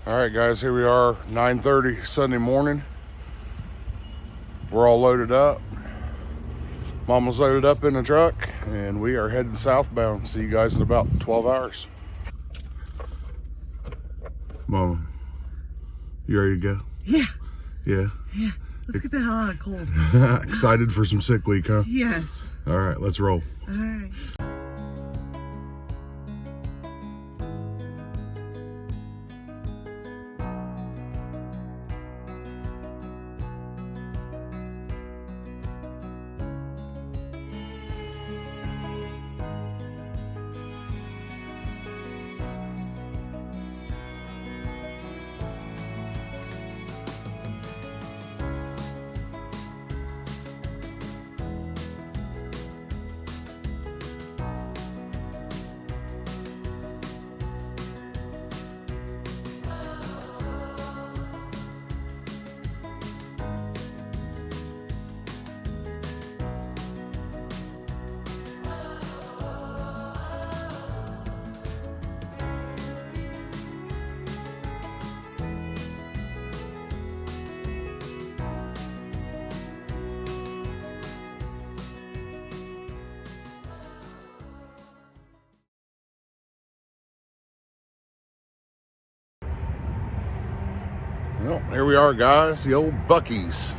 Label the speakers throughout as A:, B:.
A: All right, guys, here we are, 9:30 Sunday morning. We're all loaded up. Mama's loaded up in the truck, and we are heading southbound. See you guys in about 12 hours. Mama, you ready to go?
B: Yeah.
A: Yeah?
B: Yeah. Let's get the hell out of cold.
A: Excited for some sick week, huh?
B: Yes.
A: All right, let's roll.
B: All right.
A: Well, here we are, guys, the old Buc-ee's.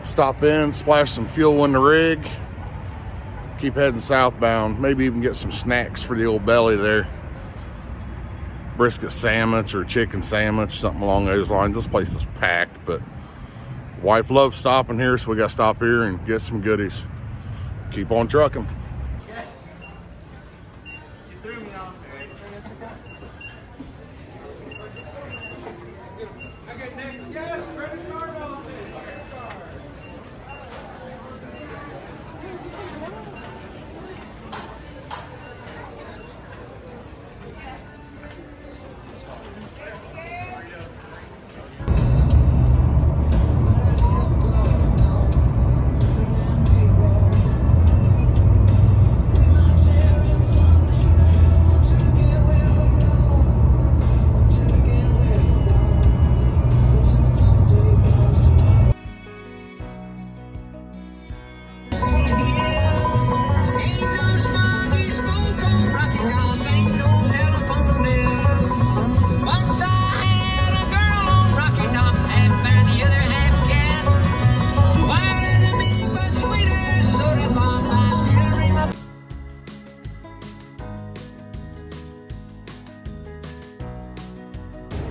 A: Stop in, splash some fuel in the rig, keep heading southbound, maybe even get some snacks for the old belly there. Brisket sandwich or chicken sandwich, something along those lines. This place is packed, but wife loves stopping here, so we got to stop here and get some goodies. Keep on trucking.
C: Yes. You threw me off there. I got next gas, credit card on it.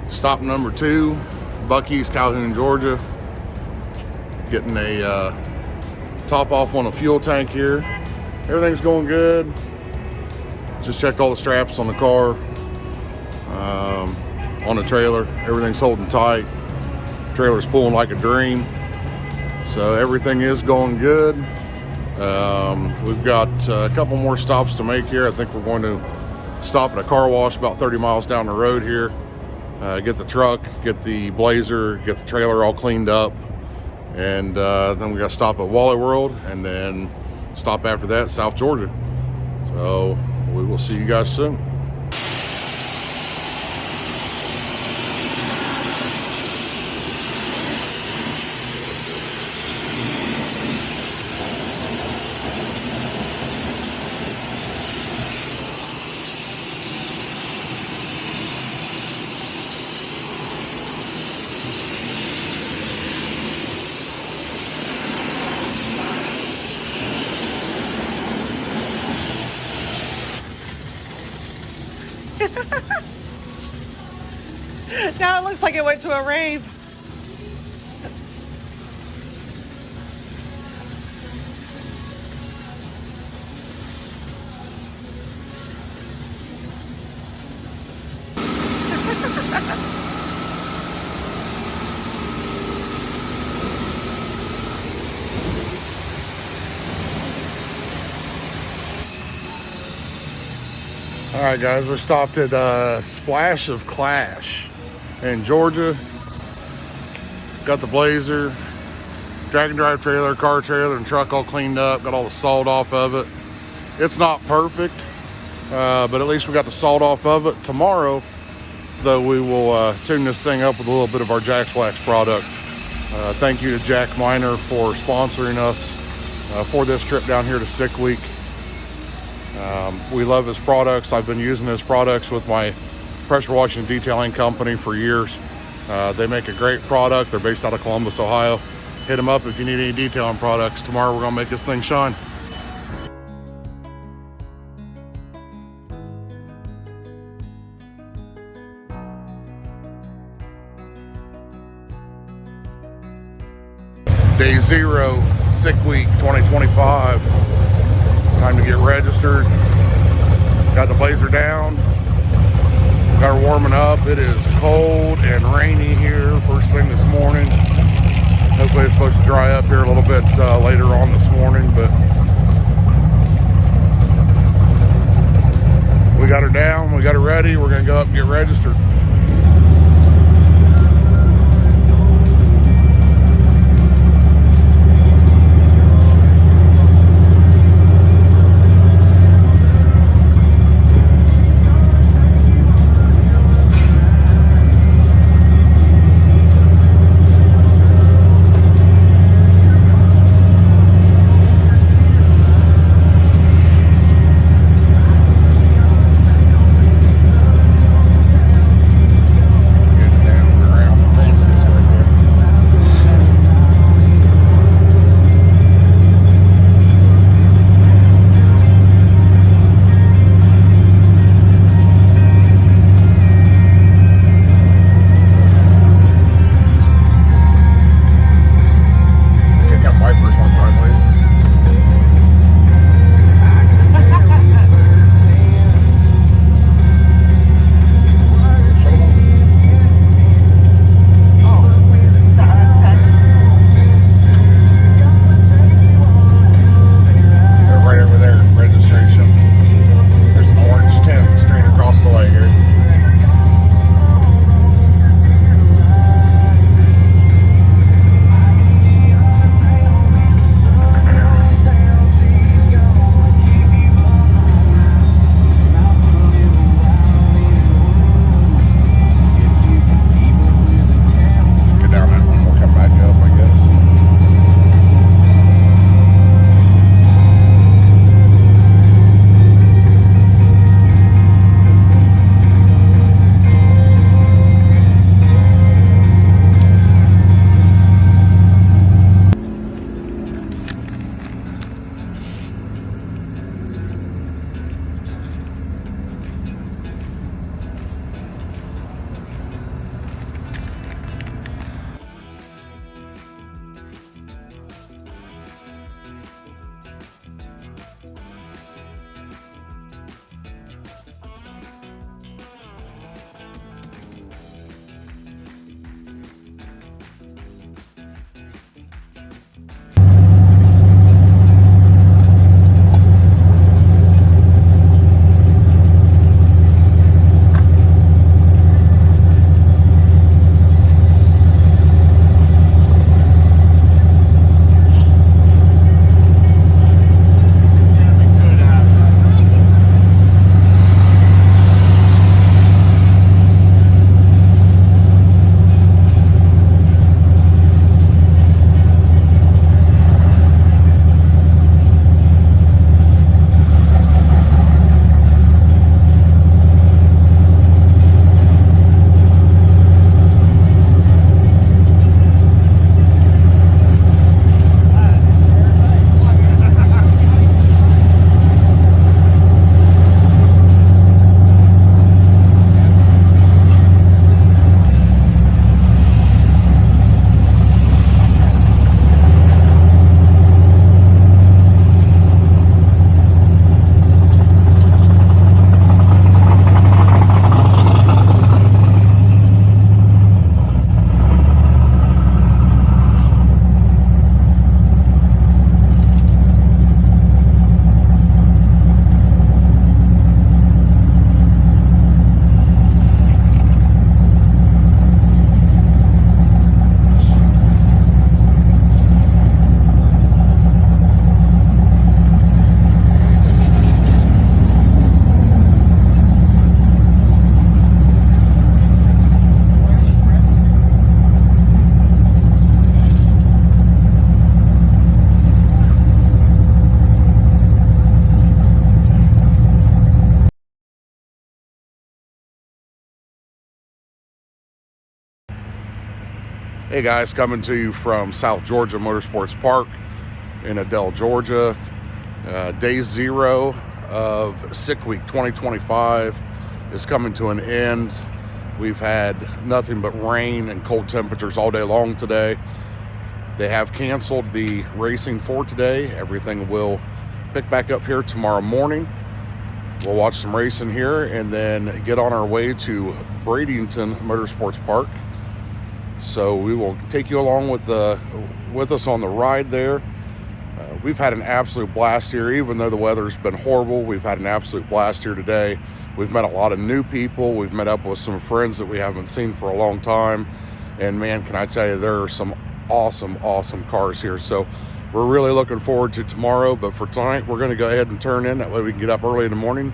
A: Stop number 2, Buc-ee's, Calhoun, Georgia. Getting a top off on a fuel tank here. Everything's going good. Just checked all the straps on the car, on the trailer. Everything's holding tight. Trailer's pulling like a dream. So everything is going good. We've got a couple more stops to make here. I think we're going to stop at a car wash about 30 miles down the road here. Get the truck, get the Blazer, get the trailer all cleaned up, and then we got to stop at Wally World, and then stop after that, South Georgia. So we will see you guys soon.
B: Now it looks like it went to a rave.
A: All right, guys, we're stopped at Splash of Clash in Georgia. Got the Blazer, drag and drive trailer, car trailer, and truck all cleaned up. Got all the salt off of it. It's not perfect, but at least we got the salt off of it. Tomorrow, though, we will tune this thing up with a little bit of our Jack's Wax product. Thank you to Jack Miner for sponsoring us for this trip down here to Sick Week. We love his products. I've been using his products with my pressure washing detailing company for years. They make a great product. They're based out of Columbus, Ohio. Hit them up if you need any detailing products. Tomorrow we're gonna make this thing shine. Day 0, Sick Week 2025. Time to get registered. Got the blazer down. Got her warming up. It is cold and rainy here first thing this morning. Hopefully it's supposed to dry up here a little bit later on this morning, but we got her down. We got her ready. We're gonna go up and get registered. Hey guys, coming to you from South Georgia Motorsports Park in Adel, Georgia. Day 0 of SICK Week 2025 is coming to an end. We've had nothing but rain and cold temperatures all day long today. They have canceled the racing for today. Everything will pick back up here tomorrow morning. We'll watch some racing here and then get on our way to Bradenton Motorsports Park. So we will take you along with us on the ride there. We've had an absolute blast here, even though the weather's been horrible. We've had an absolute blast here today. We've met a lot of new people. We've met up with some friends that we haven't seen for a long time. And man, can I tell you, there are some awesome cars here. So we're really looking forward to tomorrow. But for tonight, we're going to go ahead and turn in. That way we can get up early in the morning,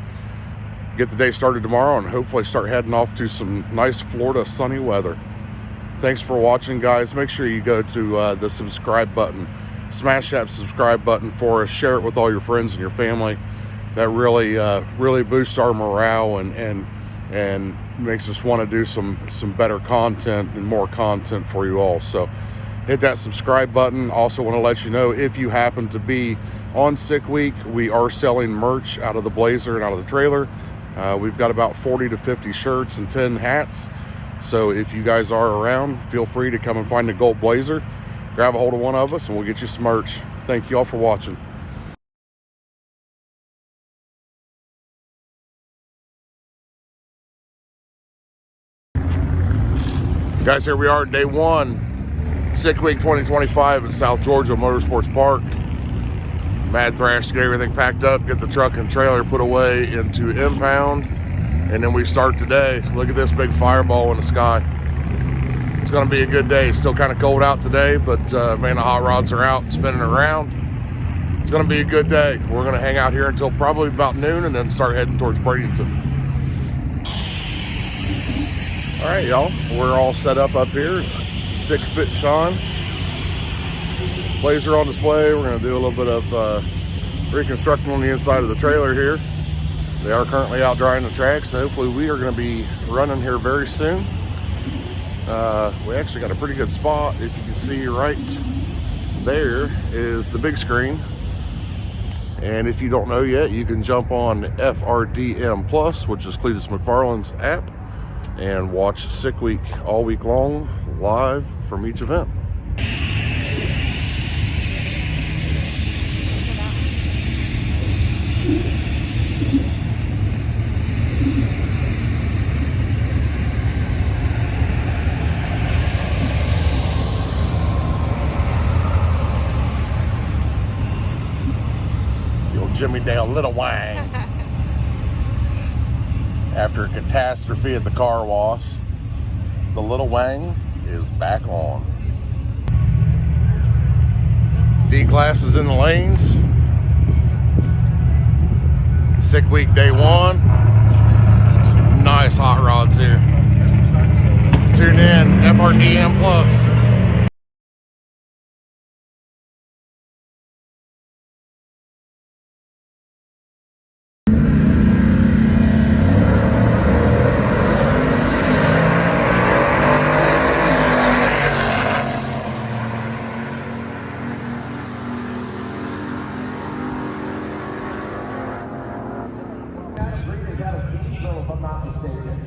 A: get the day started tomorrow, and hopefully start heading off to some nice Florida sunny weather. Thanks for watching, guys. Make sure you go to the subscribe button. Smash that subscribe button for us. Share it with all your friends and your family. That really boosts our morale and makes us want to do some better content and more content for you all. So hit that subscribe button. Also want to let you know, if you happen to be on SICK Week, we are selling merch out of the Blazer and out of the trailer. We've got about 40 to 50 shirts and 10 hats. So if you guys are around, feel free to come and find the gold Blazer. Grab a hold of one of us and we'll get you some merch. Thank you all for watching. Guys, here we are, day 1, SICK Week 2025 in South Georgia Motorsports Park. Mad Thrash to get everything packed up, get the truck and trailer put away into impound, and then we start today. Look at this big fireball in the sky. It's going to be a good day. It's still kind of cold out today, but man, the hot rods are out spinning around. It's going to be a good day. We're going to hang out here until probably about noon and then start heading towards Bradenton. All right, y'all, we're all set up here. 6-bit Sean. Blazer on display. We're going to do a little bit of reconstructing on the inside of the trailer here. They are currently out drying the track, so hopefully we are going to be running here very soon. We actually got a pretty good spot. If you can see right there is the big screen. And if you don't know yet, you can jump on FRDM Plus, which is Cletus McFarland's app, and watch SICK Week all week long, live from each event. The old Jimmy Dale Little Wang. After a catastrophe at the car wash, the Little Wang is back on. D-Class is in the lanes. SICK Week day 1. Some nice hot rods here. Tune in, FRDM Plus.
D: If I'm not mistaken.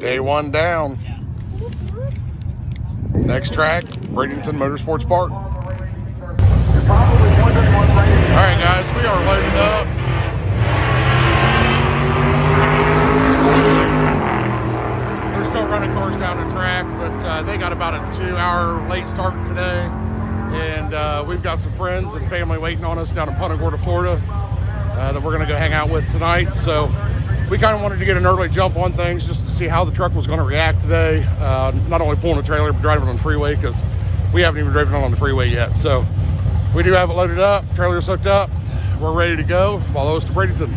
A: Day one down. Next track, Bradenton Motorsports Park. Alright guys, we are loaded up. They're still running cars down the track, but they got about a 2-hour late start today. And we've got some friends and family waiting on us down in Punta Gorda, Florida, that we're going to go hang out with tonight. So we kind of wanted to get an early jump on things just to see how the truck was going to react today. Not only pulling a trailer, but driving on the freeway, because we haven't even driven on the freeway yet. So we do have it loaded up, trailer's hooked up, we're ready to go. Follow us to Bradenton.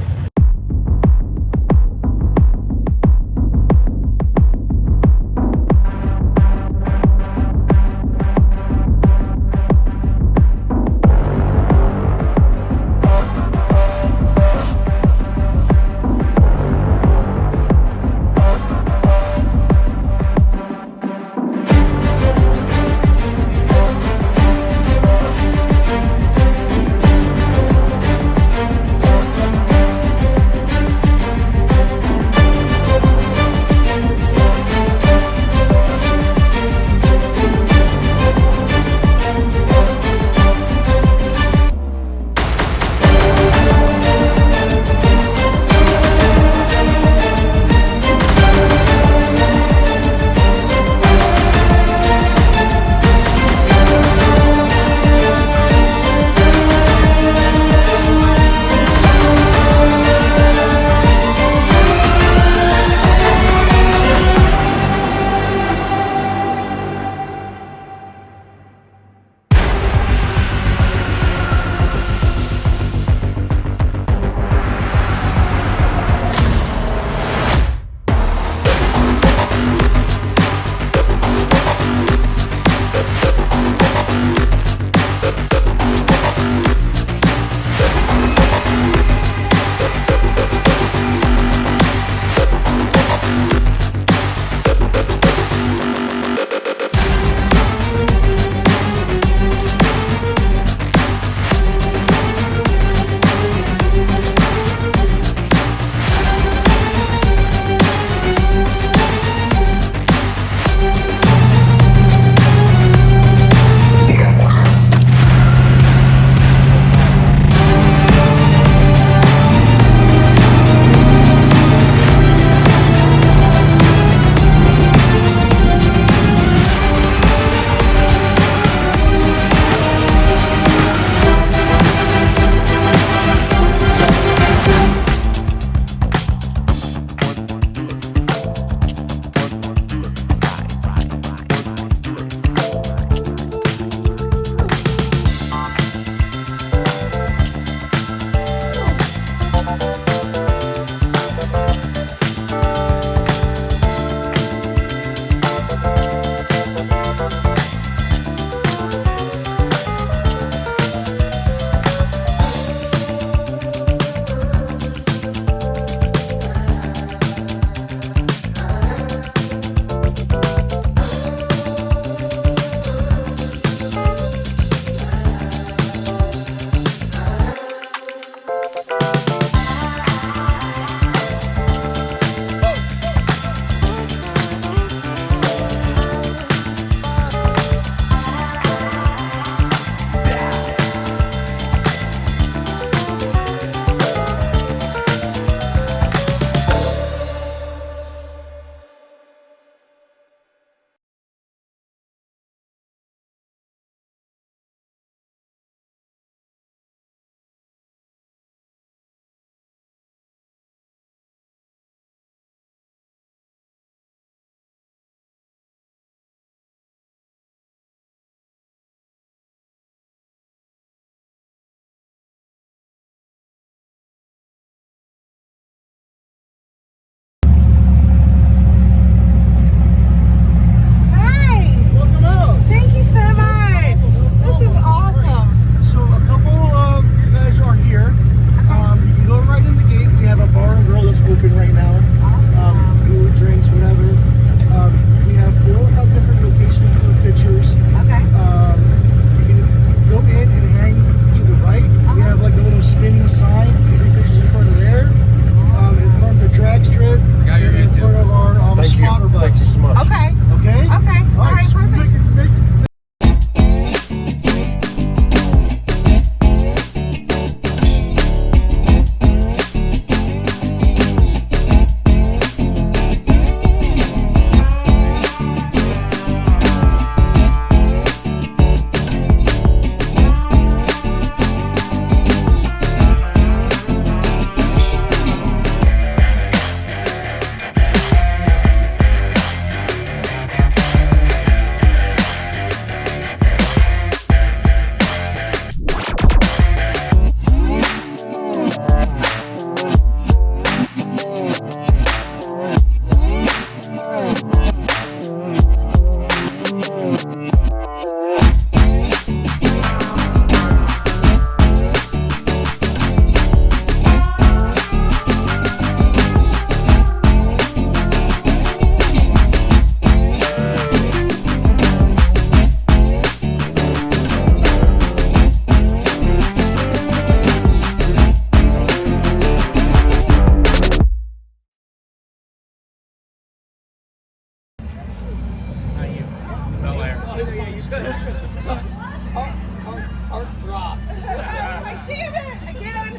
C: Heart drop.
B: I was like, damn it, again.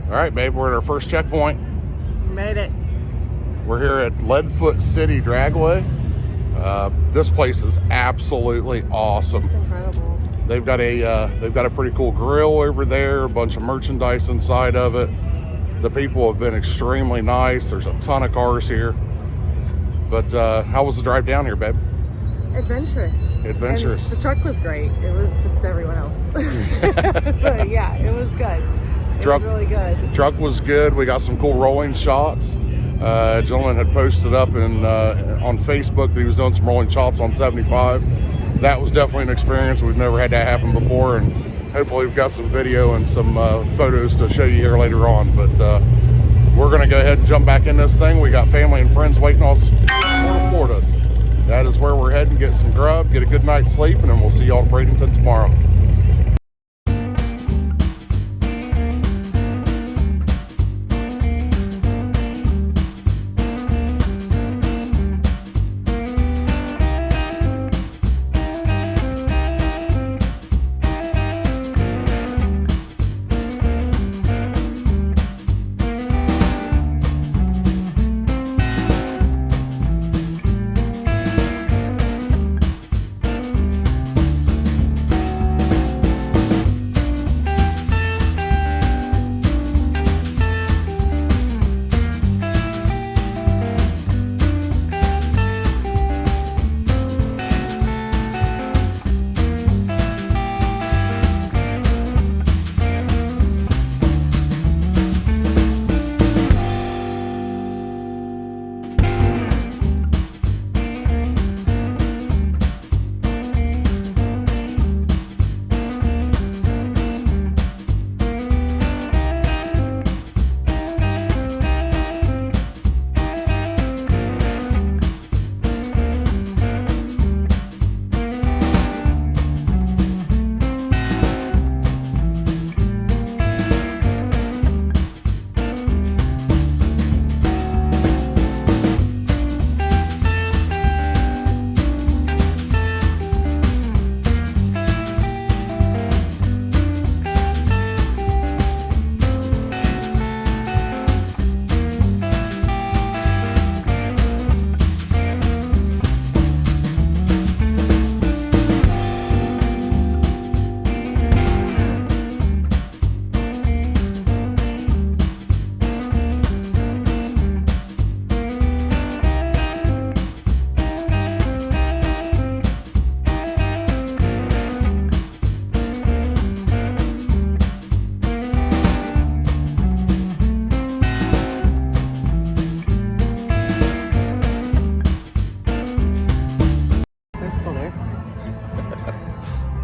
A: All right, babe, we're at our first checkpoint.
B: Made it.
A: We're here at Leadfoot City Dragway. This place is absolutely awesome.
B: It's incredible.
A: They've got a pretty cool grill over there, a bunch of merchandise inside of it. The people have been extremely nice. There's a ton of cars here. But how was the drive down here, babe?
B: Adventurous.
A: Adventurous.
B: And the truck was great. It was just everyone else. But yeah, it was good. It was really good.
A: Truck was good. We got some cool rolling shots. A gentleman had posted up on Facebook that he was doing some rolling shots on 75. That was definitely an experience. We've never had that happen before, and hopefully we've got some video and some photos to show you here later on. But we're going to go ahead and jump back in this thing. We got family and friends waiting on us in Florida. That is where we're heading. Get some grub, get a good night's sleep, and then we'll see y'all in Bradenton tomorrow.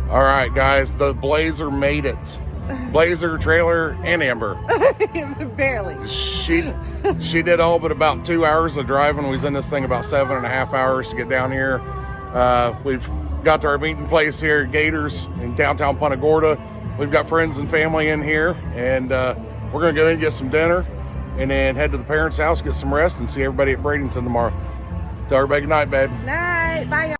A: All right, guys, the Blazer made it. Blazer, trailer, and Amber.
B: Barely.
A: She did all but about 2 hours of driving. We was in this thing about 7.5 hours to get down here. We've got to our meeting place here at Gators in downtown Punta Gorda. We've got friends and family in here, and we're going to go in and get some dinner and then head to the parents' house, get some rest, and see everybody at Bradenton tomorrow. Tell everybody good night, babe.
B: Night. Bye, y'all.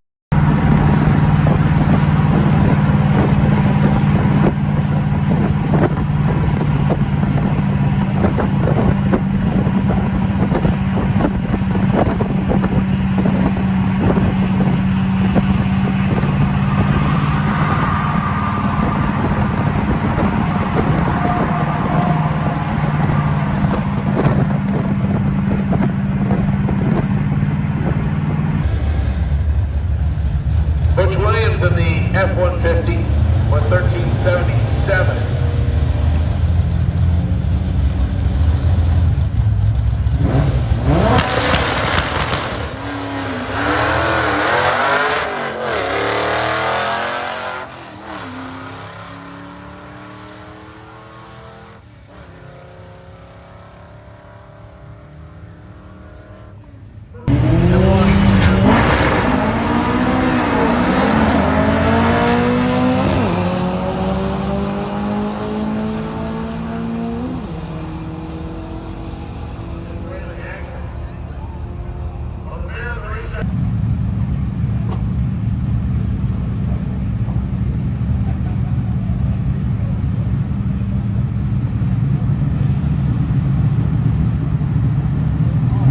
D: Butch Williams in the F-150 with 1377.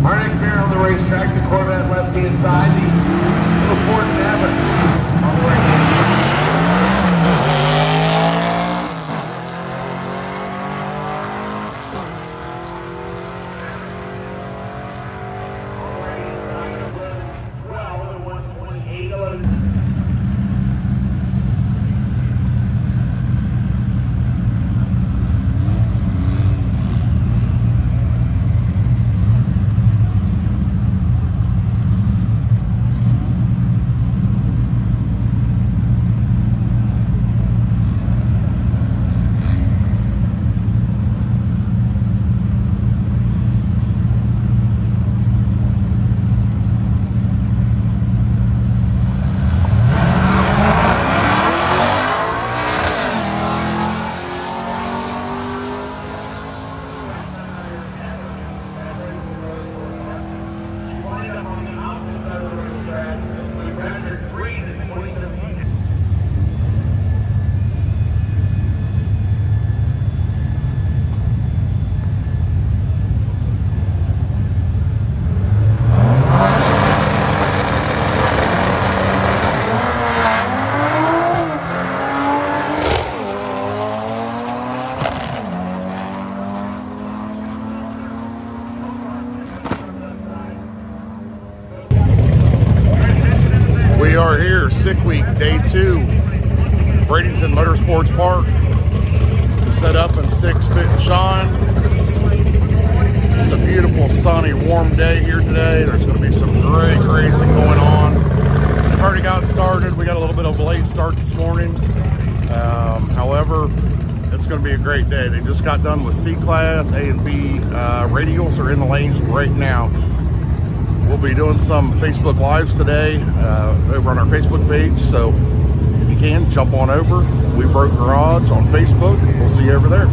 D: Our next pair on the racetrack, the Corvette left-hand side, the little Ford Navin on the right-hand side. On the right-hand side, 11, 12, and 128, 11.
A: We are here, Sick Week, day 2, Bradenton Motorsports Park. Set up in 6 Fit and Shine. It's a beautiful, sunny, warm day here today. There's going to be some great racing going on. We've already got started. We got a little bit of a late start this morning. However, it's going to be a great day. They just got done with C-Class. A and B radials are in the lanes right now. We'll be doing some Facebook Lives today over on our Facebook page, so if you can, jump on over. We Broke Garage on Facebook. We'll see you over there.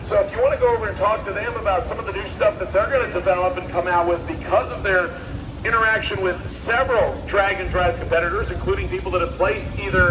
D: So if you want to go over and talk to them about some of the new stuff that they're going to develop and come out with because of their interaction with several drag and drive competitors, including people that have placed either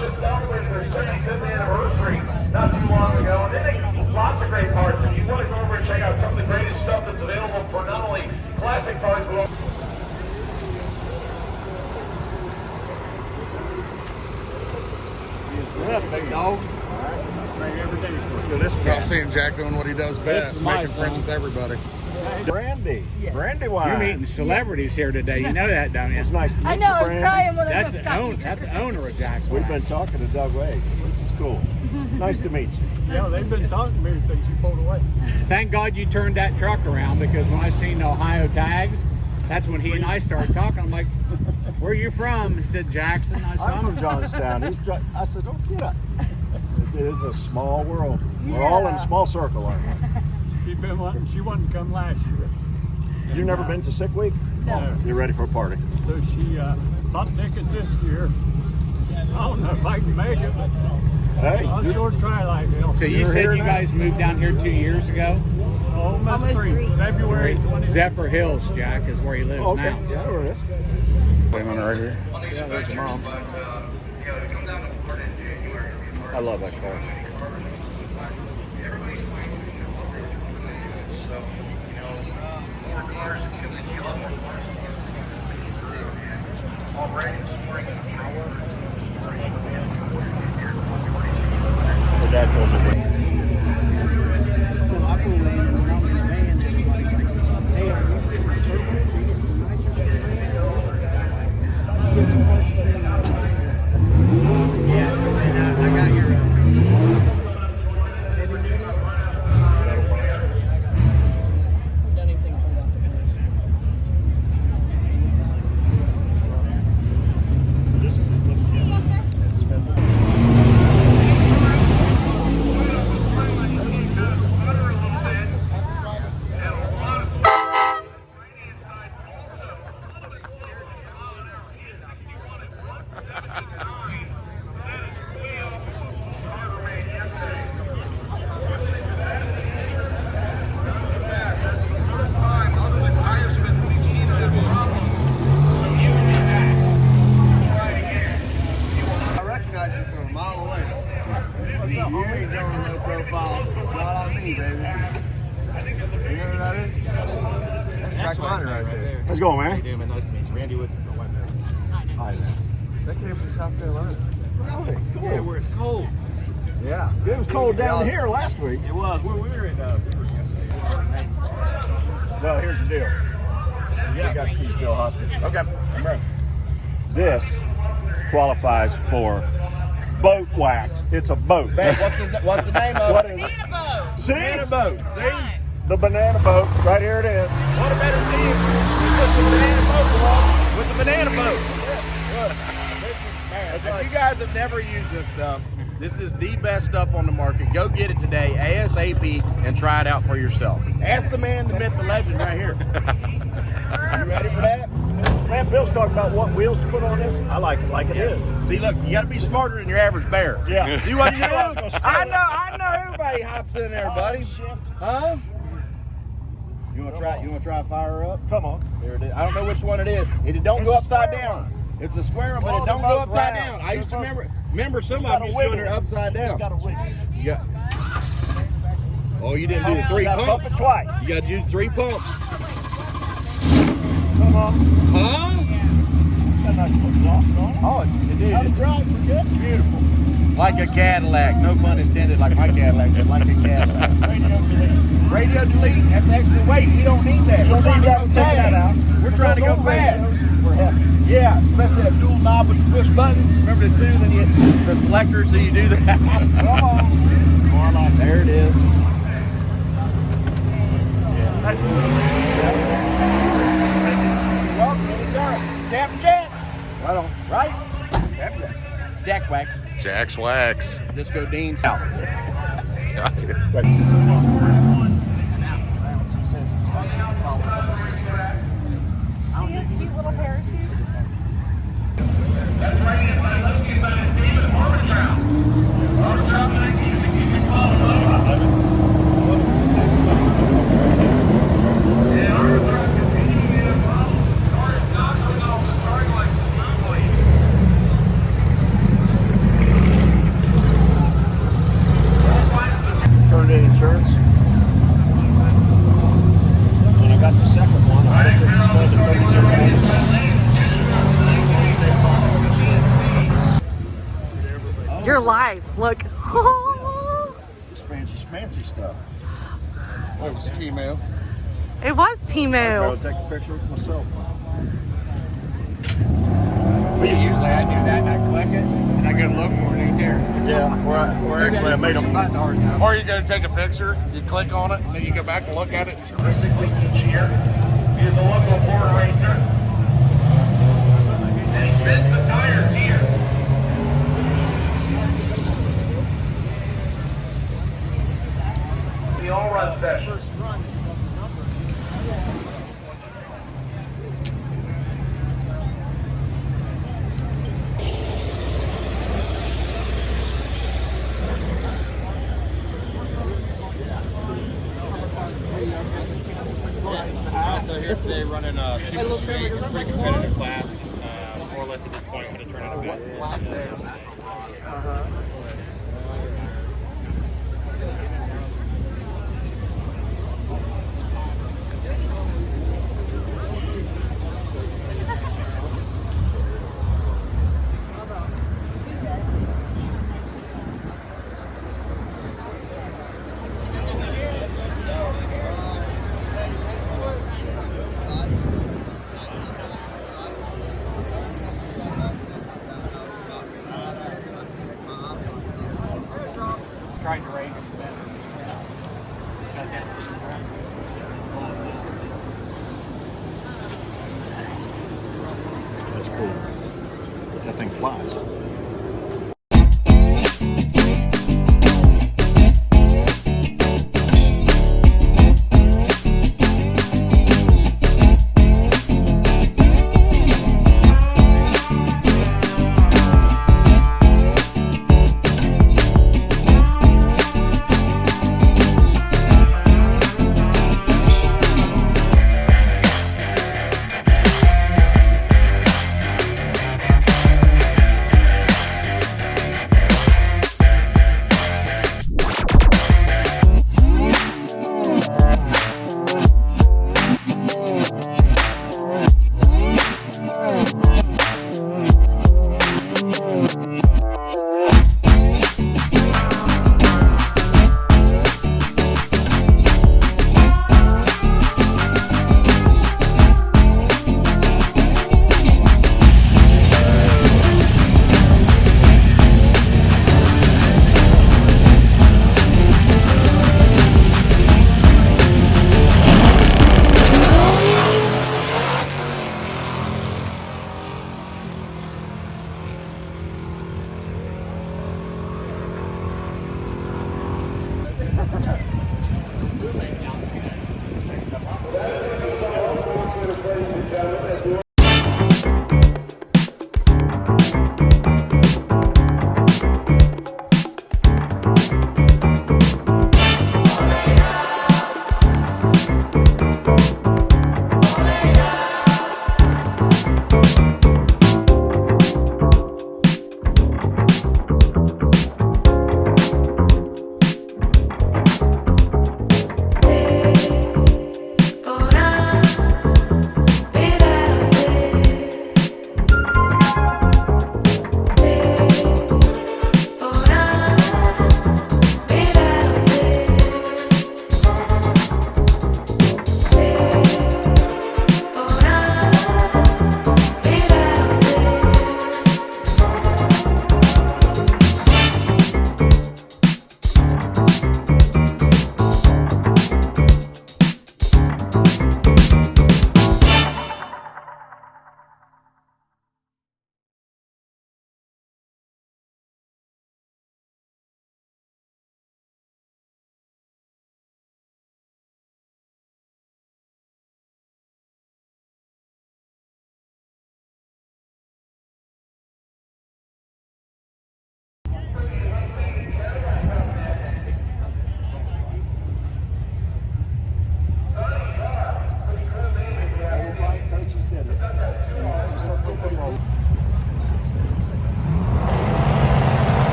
D: just celebrated their 75th anniversary not too long ago, and they make lots of great parts. If you want to go over and check out some of the greatest stuff that's available for not only classic cars, but also
C: What up, big dog? Every day for this
A: Y'all seeing Jack doing what he does best, making friends with everybody.
E: Brandy. Brandy wine.
C: You're meeting celebrities here today. You know that, don't you?
E: It's nice to meet
F: I know,
E: you,
F: I was
E: Brandy.
F: crying when I
C: That's
F: was
C: the owner of Jack's.
E: We've been talking to Doug Waits. This is cool. Nice to meet you.
G: Yeah, they've been talking to me since you pulled away.
C: Thank God you turned that truck around, because when I seen the Ohio tags, that's when he and I started talking. I'm like, where are you from? He said, Jackson. I said,
E: I'm from Johnstown. I said, don't get up. It is a small world. We're all in a small circle, aren't we?
G: She wanted to come last year.
E: You've never been to Sick Week?
G: No.
E: You're ready for a party.
G: So she bought tickets this year. I don't know if I can make it, but
E: Hey,
G: I'll sure try like hell.
C: So you
E: You're
C: said
E: here
C: you
E: now?
C: guys moved down here 2 years ago?
G: Almost three. February 20th.
C: Zephyr Hills, Jack, is where he lives
E: okay.
C: now.
E: Yeah, there it is.
A: Playing right here.
E: Yeah, there's your mom. I love that car. Her dad told me that.
H: So I pulled in, and when I'm in the van, everybody's like, hey, are you getting my turbo? Are you getting some nitrogen? Let's get some parts for them. Yeah, and I got your heavy duty. Done anything to hold out the doors.
E: This is a flip kit.
I: I recognize you from a mile away. What's up, homie? You doing low profile? Right on me, baby. You know who that is? That's Jack Bonner right there.
E: How's it going, man?
C: Nice to meet you. Randy Woodson from White
E: Hi.
I: That came from South Carolina.
E: Really? Cool.
C: Yeah, where it's cold.
I: Yeah.
E: It was cold down here last week.
C: It was. Where we were in yesterday.
E: Well, here's the deal. We got Keysville Hospital.
A: Okay.
E: This qualifies for boat wax. It's a boat.
I: What's the name of
E: What
I: it?
E: is it?
F: Banana boat.
E: See?
I: Banana boat. See?
F: Right.
E: The banana boat. Right here it is.
I: What a better team. You put the banana boat along with the banana boat. If you guys have never used this stuff, this is the best stuff on the market. Go get it today, ASAP, and try it out for yourself. Ask the man, the myth, the legend right here. You ready for that?
E: Man, Bill's talking about what wheels to put on this. I like it like it is.
I: See, look, you got to be smarter than your average bear.
E: Yeah.
I: See what you do?
E: I was gonna say
I: I know everybody hops in there, buddy. Huh? You want to try? You want to try to fire her up?
E: Come on.
I: There it is. I don't know which one it is. It don't go upside down. It's a square one, but
E: Oh,
I: it don't
E: they're
I: go
E: both
I: upside
E: round.
I: down. I used to
E: They're
I: remember some of
E: gotta
I: them used to do
E: wiggle
I: it upside
E: It's
I: down.
E: got a wiggle.
I: Yeah. Oh, you didn't do the
E: You
I: 3
E: gotta
I: pumps.
E: pump it twice.
I: You got to do the 3 pumps.
E: Come on.
I: Huh?
E: Got a nice little exhaust on it.
I: Oh, it did.
E: How to drive, we're good. Beautiful.
I: Like a Cadillac. No pun intended. Like my Cadillac, but like a Cadillac.
E: Radio delete.
I: Radio delete. That's extra weight. We don't need that.
E: You don't
I: We're trying
E: need
I: to
E: that.
I: go
E: Take that out.
I: fast. We're trying to go
E: Those old
I: fast.
E: radios were heavy.
I: Yeah, especially that dual knob with the push buttons. Remember the 2, then you hit the selector, so you do that. Come on. There it is.
E: Nice cool.
I: You're welcome. Anytime. Captain Jack.
E: Right on.
I: Right? Jack's Wax.
A: Jack's Wax.
I: Disco Dean's out.
B: He has cute little parachutes.
D: That's right, it's my let's get back to David Armitrout. Armitrout, 1965. And Armitrout continuing to get involved. Car is not coming off the starting line smoothly.
E: Turned in insurance. When I got the second one, I had to explain to
B: You're live. Look.
E: It's fancy stuff.
A: That was T-Mail.
B: It was
E: I'll
B: Timu.
E: take a picture with my cell phone.
C: Usually I do that and I click it and I go look for it right there.
E: Yeah, we're actually I made them.
C: Button hard enough.
A: Or you go take a picture, you click on it, and then you go back and look at it.
D: Basically each year. He is a local Ford racer. And he spins the tires here. The all-run session.
J: So here today running a super street pretty competitive class. More or less at this point going to turn out a bit.
C: Tried to raise it.
E: That's cool. That thing flies.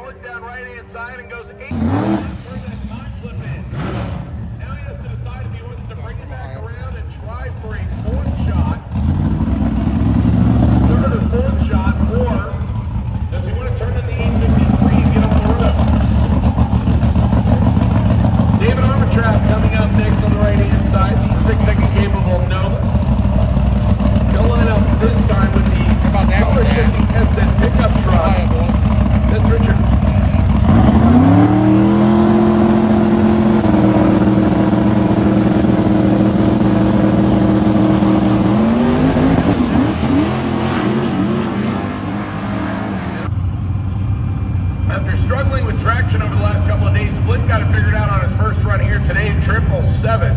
D: look down right-hand side and goes 8. Turn that time clip in. Now he has to decide if he wants to bring it back around and try for a fourth shot. Third or fourth shot, or does he want to turn in the 853 and get on the roof? David Armitrap coming up next on the right-hand side. He's 6-second capable of Nova. He'll line up this time with the Color 50 SN pickup truck. That's Richard. After struggling with traction over the last couple of days, Flint got it figured out on his first run here today, 777.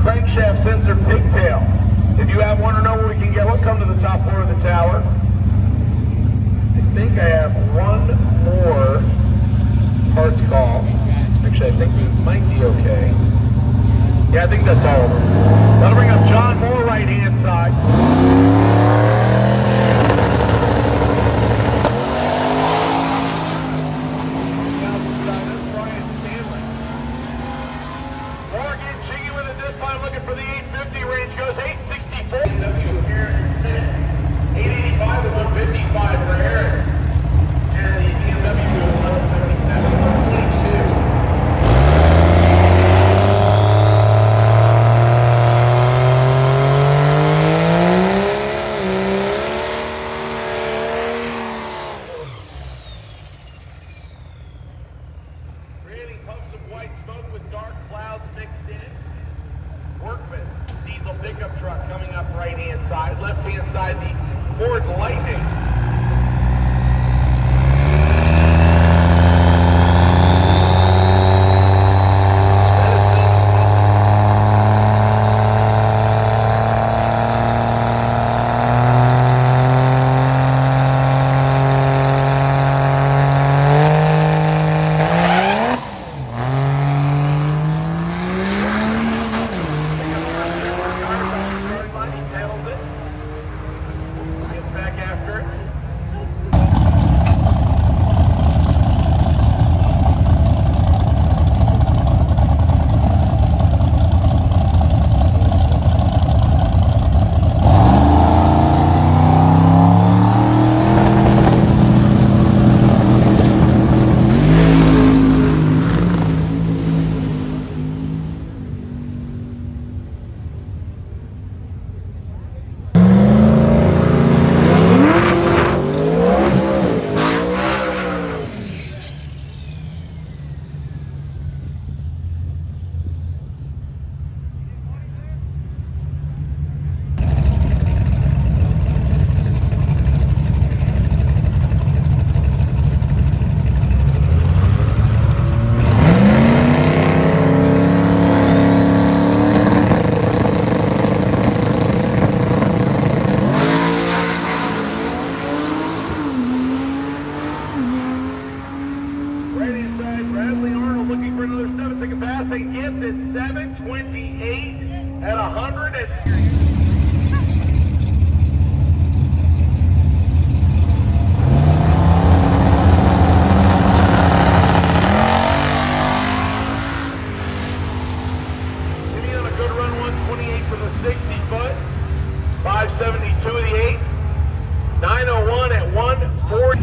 D: Crankshaft sensor pigtail. If you have one or know where we can get one, come to the top floor of the tower. I think I have one more parts call. Actually, I think we might be okay. Yeah, I think that's all of them. That'll bring up John Moore, right-hand side. Looking for the 850 range, goes 864. W here is 885 and 155 for Eric. And the BMW 1177, 122. Creating puffs of white smoke with dark clouds mixed in. Workman diesel pickup truck coming up right-hand side. Left-hand side, the Ford Lightning. Gets it 728 at 100. Jimmy on a good run, 128 for the 60-foot, 572 of the 8, 901 at 140.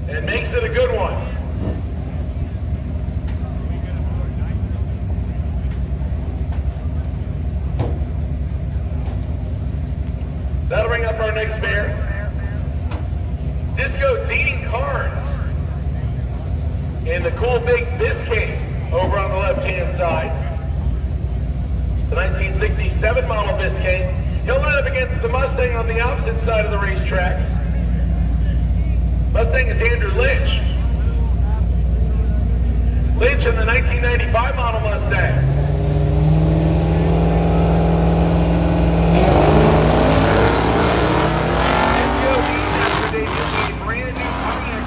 D: and makes it a good one. That'll bring up our next pair. Disco Dean Carnes in the cool big Biscayne over on the left-hand side. The 1967 model Biscayne. He'll line up against the Mustang on the opposite side of the racetrack. Mustang is Andrew Lynch. Lynch in the 1995 model Mustang.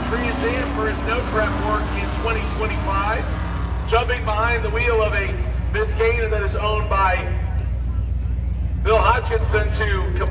D: Trans Am for his no prep work in 2025, jumping behind the wheel of a Biscayne that is owned by Bill Hodgkinson to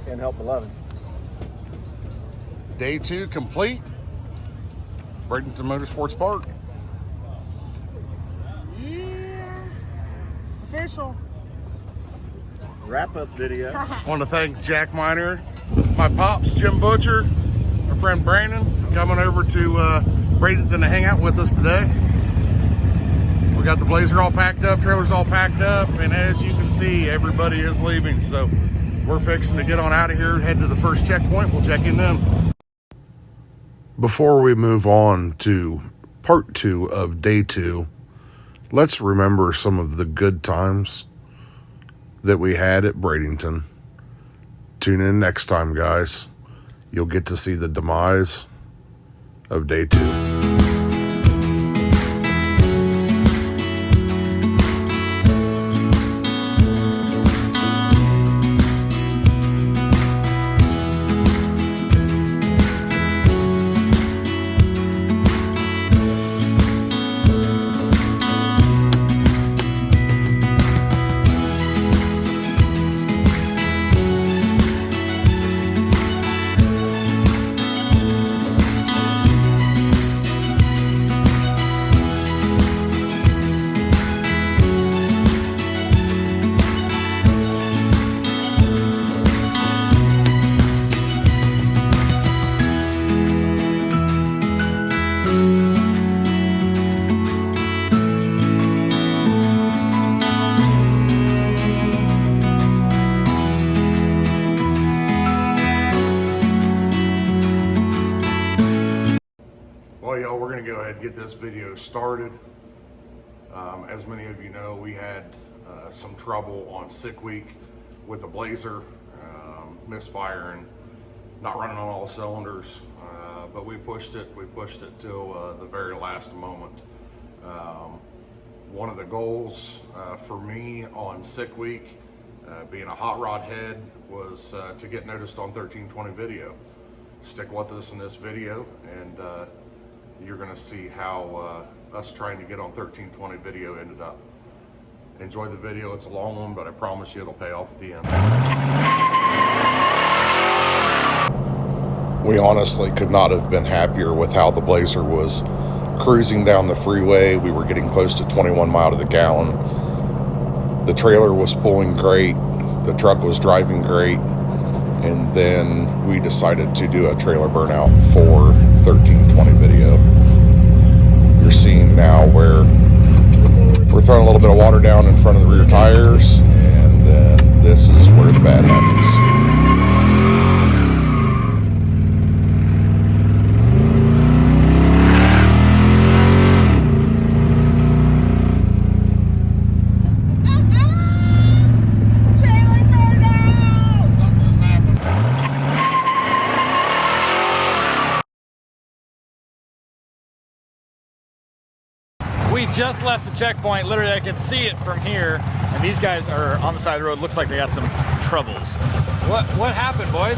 E: Can't help but love it.
A: Day 2 complete. Bradenton Motorsports Park.
B: Yeah. Official.
E: Wrap-up video.
A: I want to thank Jack Miner, my pops, Jim Butcher, our friend Brandon, for coming over to Bradenton to hang out with us today. We got the Blazer all packed up, trailers all packed up, and as you can see, everybody is leaving. So we're fixing to get on out of here, head to the first checkpoint. We'll check in then. Before we move on to part 2 of day 2, let's remember some of the good times that we had at Bradenton. Tune in next time, guys. You'll get to see the demise of day 2. Well, y'all, we're going to go ahead and get this video started. As many of you know, we had some trouble on sick week with the Blazer, misfiring, not running on all cylinders, but we pushed it till the very last moment. One of the goals for me on sick week, being a hot rod head, was to get noticed on 1320 video. Stick with us in this video, and you're gonna see how us trying to get on 1320 video ended up. Enjoy the video. It's a long one, but I promise you it'll pay off at the end. We honestly could not have been happier with how the Blazer was cruising down the freeway. We were getting close to 21 miles to the gallon. The trailer was pulling great. The truck was driving great. And then we decided to do a trailer burnout for 1320 video. You're seeing now where we're throwing a little bit of water down in front of the rear tires, and then this is where the bad happens.
F: We just left the checkpoint. Literally, I could see it from here. And these guys are on the side of the road. Looks like they got some troubles. What happened, boys?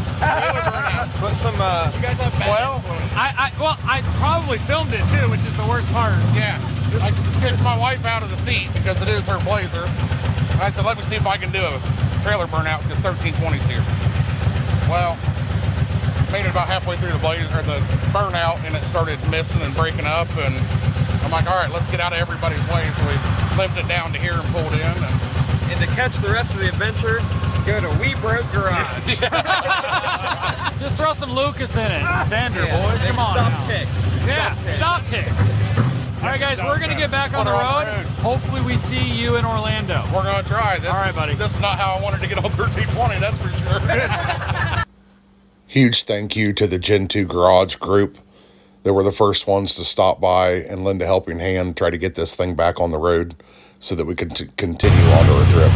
J: Put some, you guys have bad
F: I probably filmed it too, which is the worst part.
K: Yeah. I kicked my wife out of the seat because it is her Blazer. And I said, let me see if I can do a trailer burnout because 1320's here. Well, made it about halfway through the Blazer, or the burnout, and it started missing and breaking up, and I'm like, all right, let's get out of everybody's way. So we limped it down to here and pulled in.
J: And to catch the rest of the adventure, go to We Broke Garage.
F: Just throw some Lucas in it. Sander, boys, come on.
J: Stop tick.
F: Yeah, stop tick. All right, guys, we're going to get back on the road. Hopefully we see you in Orlando.
K: We're going to try. All right, buddy. This is not how I wanted to get on 1320, that's for sure.
A: Huge thank you to the Gen 2 Garage group. They were the first ones to stop by and lend a helping hand, try to get this thing back on the road so that we could continue on to our trip.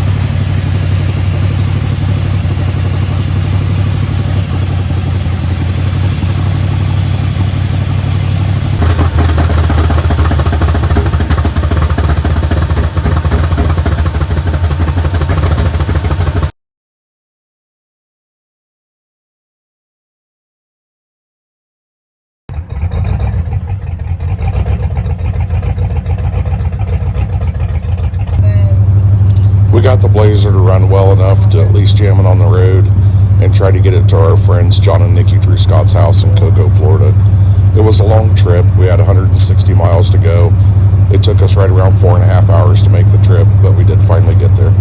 A: We got the Blazer to run well enough to at least jam it on the road and try to get it to our friends John and Nikki Drew Scott's house in Cocoa, Florida. It was a long trip. We had 160 miles to go. It took us right around 4.5 hours to make the trip, but we did finally get there.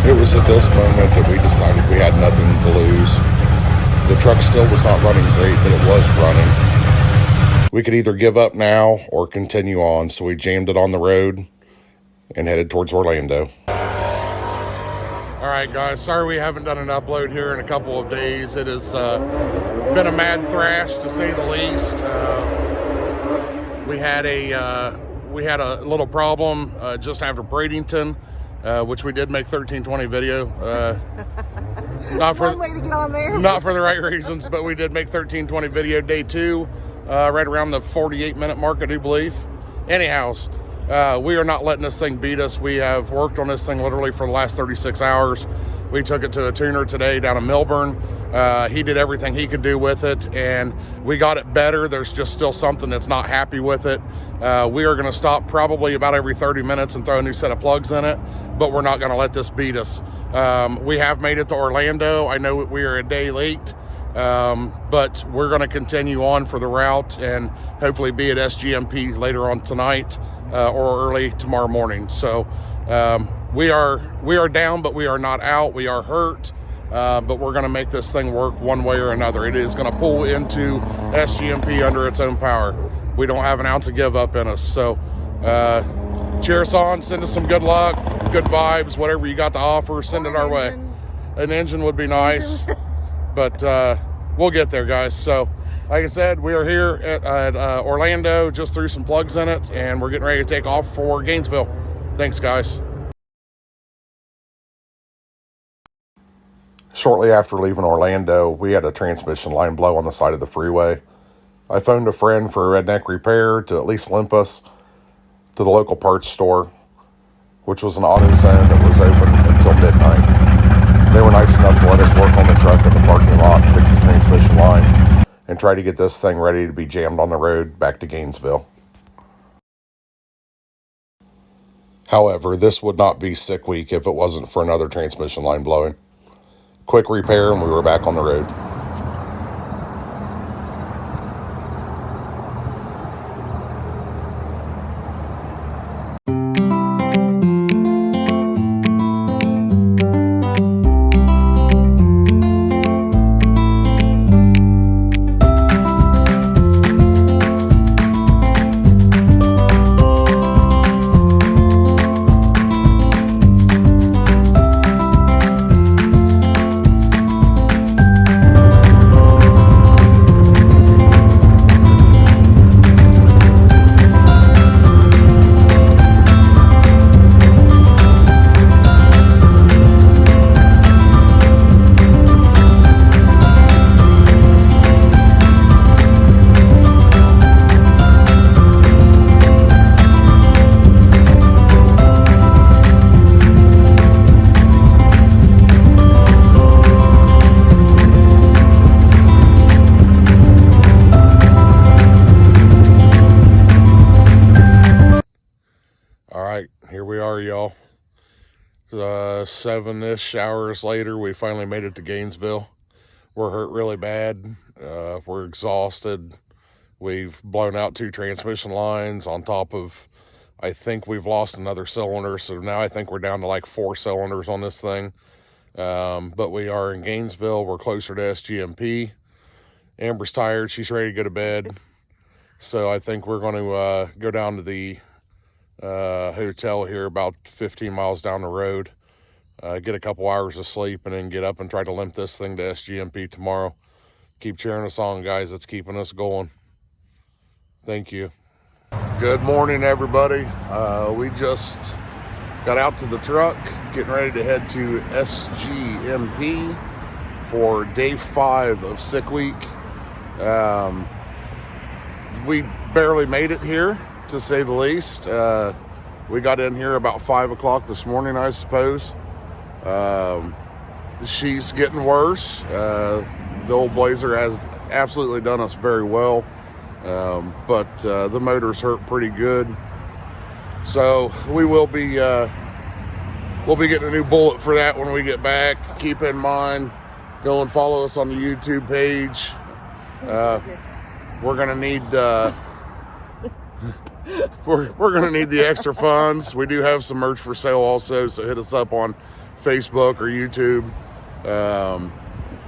A: It was at this moment that we decided we had nothing to lose. The truck still was not running great, but it was running. We could either give up now or continue on, so we jammed it on the road and headed towards Orlando. All right, guys, sorry we haven't done an upload here in a couple of days. It has been a mad thrash, to say the least. We had a little problem just after Bradenton, which we did make 1320 video. Not for
B: one way to get on there.
A: Not for the right reasons, but we did make 1320 video day 2, right around the 48-minute mark, I do believe. Anyhows, we are not letting this thing beat us. We have worked on this thing literally for the last 36 hours. We took it to a tuner today down in Melbourne. He did everything he could do with it, and we got it better. There's just still something that's not happy with it. We are going to stop probably about every 30 minutes and throw a new set of plugs in it, but we're not going to let this beat us. We have made it to Orlando. I know we are a day late, but we're going to continue on for the route and hopefully be at SGMP later on tonight or early tomorrow morning. So we are down, but we are not out. We are hurt. But we're going to make this thing work one way or another. It is going to pull into SGMP under its own power. We don't have an ounce of give up in us. So cheer us on, send us some good luck, good vibes, whatever you got to offer, send it our way. An engine would be nice, but we'll get there, guys. So like I said, we are here at Orlando, just threw some plugs in it, and we're getting ready to take off for Gainesville. Thanks, guys. Shortly after leaving Orlando, we had a transmission line blow on the side of the freeway. I phoned a friend for a redneck repair to at least limp us to the local parts store, which was an auto zone that was open until midnight. They were nice enough to let us work on the truck in the parking lot, fix the transmission line, and try to get this thing ready to be jammed on the road back to Gainesville. However, this would not be Sick Week if it wasn't for another transmission line blowing. Quick repair, and we were back on the road. Here we are, y'all. 7-ish hours later, we finally made it to Gainesville. We're hurt really bad. We're exhausted. We've blown out 2 transmission lines on top of, I think we've lost another cylinder. So now I think we're down to like 4 cylinders on this thing. But we are in Gainesville. We're closer to SGMP. Amber's tired. She's ready to go to bed. So I think we're going to go down to the hotel here about 15 miles down the road, get a couple hours of sleep, and then get up and try to limp this thing to SGMP tomorrow. Keep cheering us on, guys. It's keeping us going. Thank you. Good morning, everybody. We just got out to the truck, getting ready to head to SGMP for day 5 of Sick Week. We barely made it here, to say the least. We got in here about 5 o'clock this morning, I suppose. She's getting worse. The old Blazer has absolutely done us very well, but the motor's hurt pretty good. So we will be we'll be getting a new bullet for that when we get back. Keep in mind, go and follow us on the YouTube page. We're gonna need we're gonna need the extra funds. We do have some merch for sale also, so hit us up on Facebook or YouTube.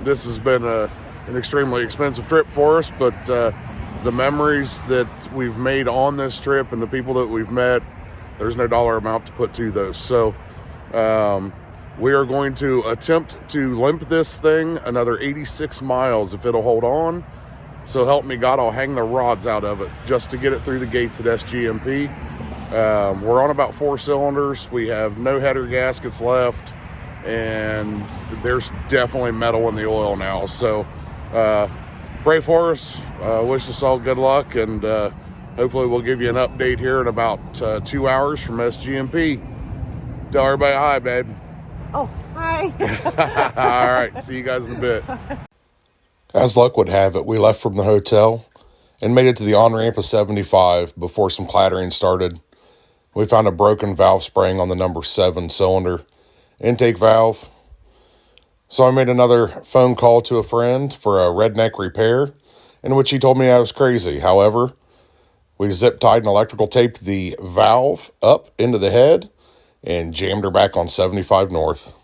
A: This has been an extremely expensive trip for us, but the memories that we've made on this trip and the people that we've met, there's no dollar amount to put to those. So we are going to attempt to limp this thing another 86 miles if it'll hold on. So help me God, I'll hang the rods out of it just to get it through the gates at SGMP. We're on about 4 cylinders. We have no header gaskets left, and there's definitely metal in the oil now. So pray for us, wish us all good luck, and hopefully we'll give you an update here in about 2 hours from SGMP. Tell everybody hi, babe.
B: Oh, hi.
A: All right, see you guys in a bit. As luck would have it, we left from the hotel and made it to the on-ramp of 75 before some clattering started. We found a broken valve spring on the number 7 cylinder intake valve. So I made another phone call to a friend for a redneck repair, in which he told me I was crazy. However, we zip-tied and electrical taped the valve up into the head and jammed her back on 75 North.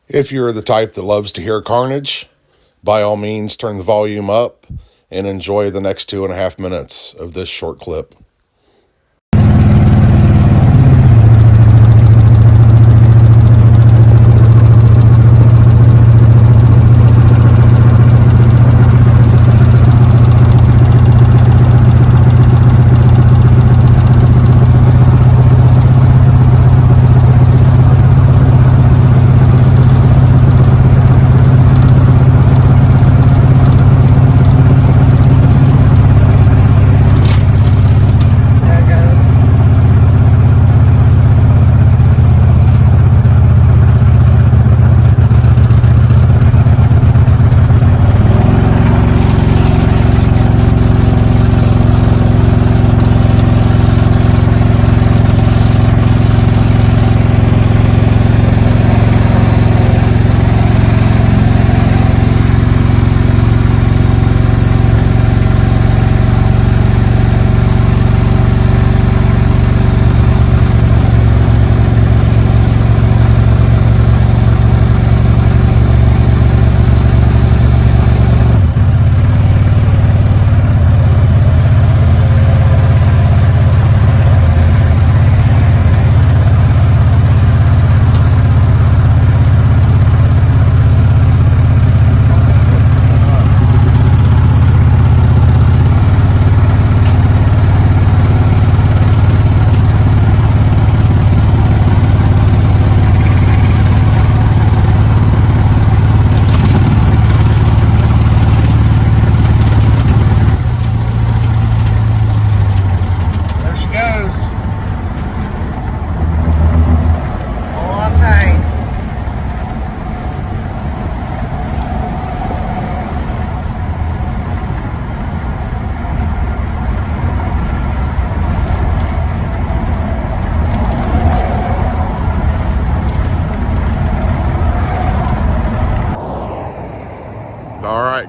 A: If you're the type that loves to hear carnage, by all means turn the volume up and enjoy the next 2.5 minutes of this short clip.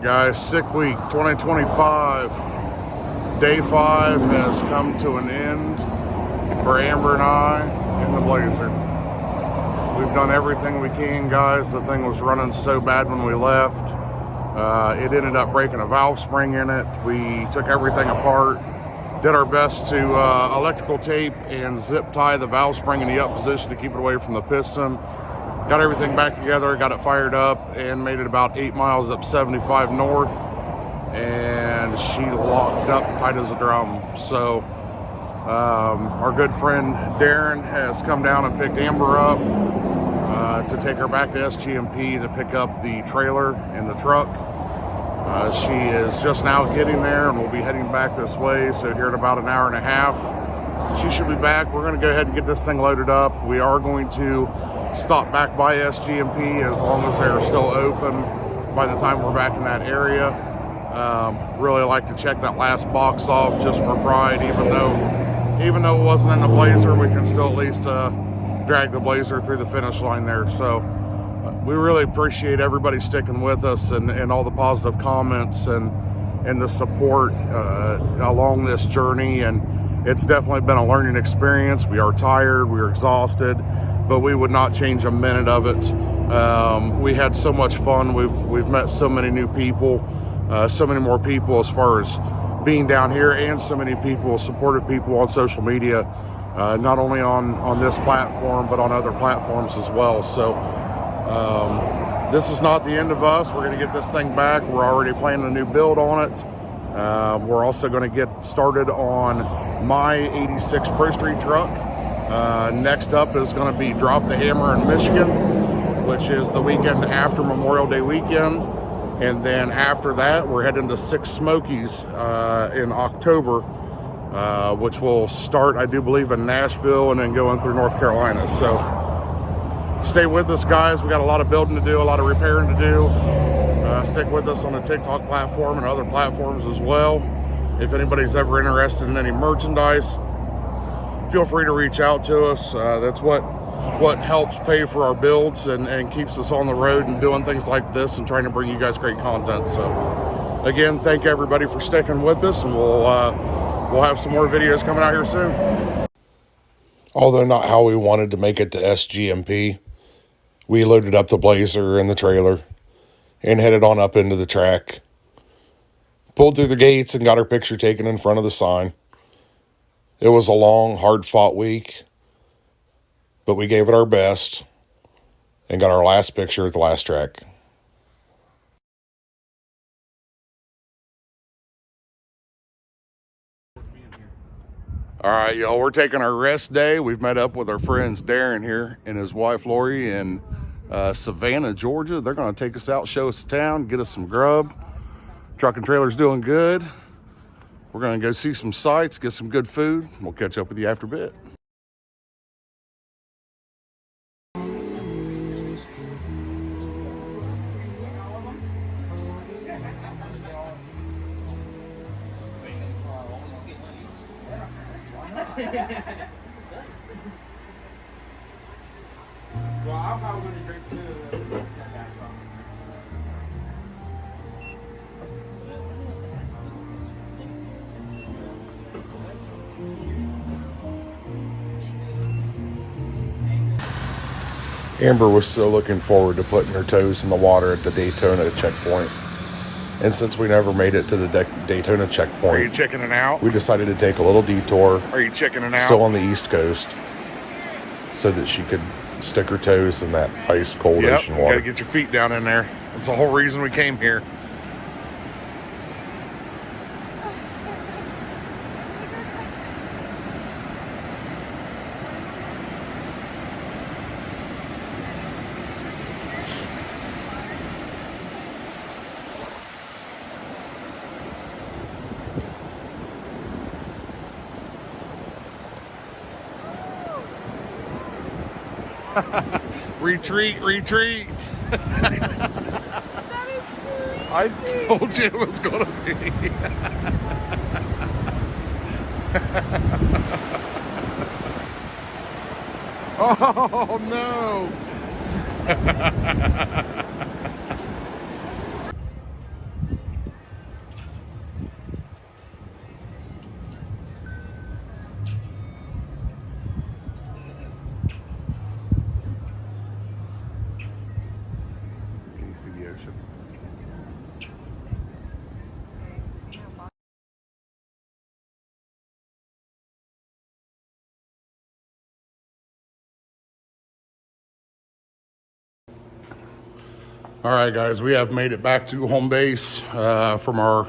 A: Guys, sick week 2025, day 5 has come to an end for Amber and I in the Blazer. We've done everything we can, guys. The thing was running so bad when we left. It ended up breaking a valve spring in it. We took everything apart, did our best to electrical tape and zip tie the valve spring in the up position to keep it away from the piston. Got everything back together, got it fired up, and made it about 8 miles up 75 North, and she locked up tight as a drum. So our good friend Darren has come down and picked Amber up to take her back to SGMP to pick up the trailer and the truck. She is just now getting there, and we'll be heading back this way, so here in about an hour and a half she should be back. We're going to go ahead and get this thing loaded up. We are going to stop back by SGMP as long as they're still open by the time we're back in that area. Really like to check that last box off just for pride. Even though it wasn't in the Blazer, we can still at least drag the Blazer through the finish line there. So we really appreciate everybody sticking with us and all the positive comments and the support along this journey. And it's definitely been a learning experience. We are tired, we are exhausted, but we would not change a minute of it. We had so much fun. We've met so many new people, so many more people as far as being down here, and so many people, supportive people on social media, not only on this platform, but on other platforms as well. So this is not the end of us. We're going to get this thing back. We're already planning a new build on it. We're also going to get started on my 86 Pro Street truck. Next up is going to be Drop the Hammer in Michigan, which is the weekend after Memorial Day weekend. And then after that, we're heading to Six Smokies in October, which will start, I do believe, in Nashville and then going through North Carolina. So stay with us, guys. We got a lot of building to do, a lot of repairing to do. Stick with us on the TikTok platform and other platforms as well. If anybody's ever interested in any merchandise, feel free to reach out to us. That's what helps pay for our builds and keeps us on the road and doing things like this and trying to bring you guys great content. So again, thank everybody for sticking with us, and we'll have some more videos coming out here soon. Although not how we wanted to make it to SGMP, we loaded up the Blazer and the trailer and headed on up into the track. Pulled through the gates and got our picture taken in front of the sign. It was a long, hard-fought week, but we gave it our best and got our last picture at the last track. All right, y'all, we're taking our rest day. We've met up with our friends Darren here and his wife Lori in Savannah, Georgia. They're going to take us out, show us the town, get us some grub. Truck and trailer's doing good. We're going to go see some sights, get some good food. We'll catch up with you after a bit.
J: Well, I'm probably going to drink too.
A: Amber was still looking forward to putting her toes in the water at the Daytona checkpoint. And since we never made it to the Daytona checkpoint, are you checking it out? We decided to take a little detour. Are you checking it out? Still on the East Coast, so that she could stick her toes in that ice cold ocean water. You gotta get your feet down in there. That's the whole reason we came here. Retreat, retreat. I told you it was going to be. Oh, no. All right, guys, we have made it back to home base from our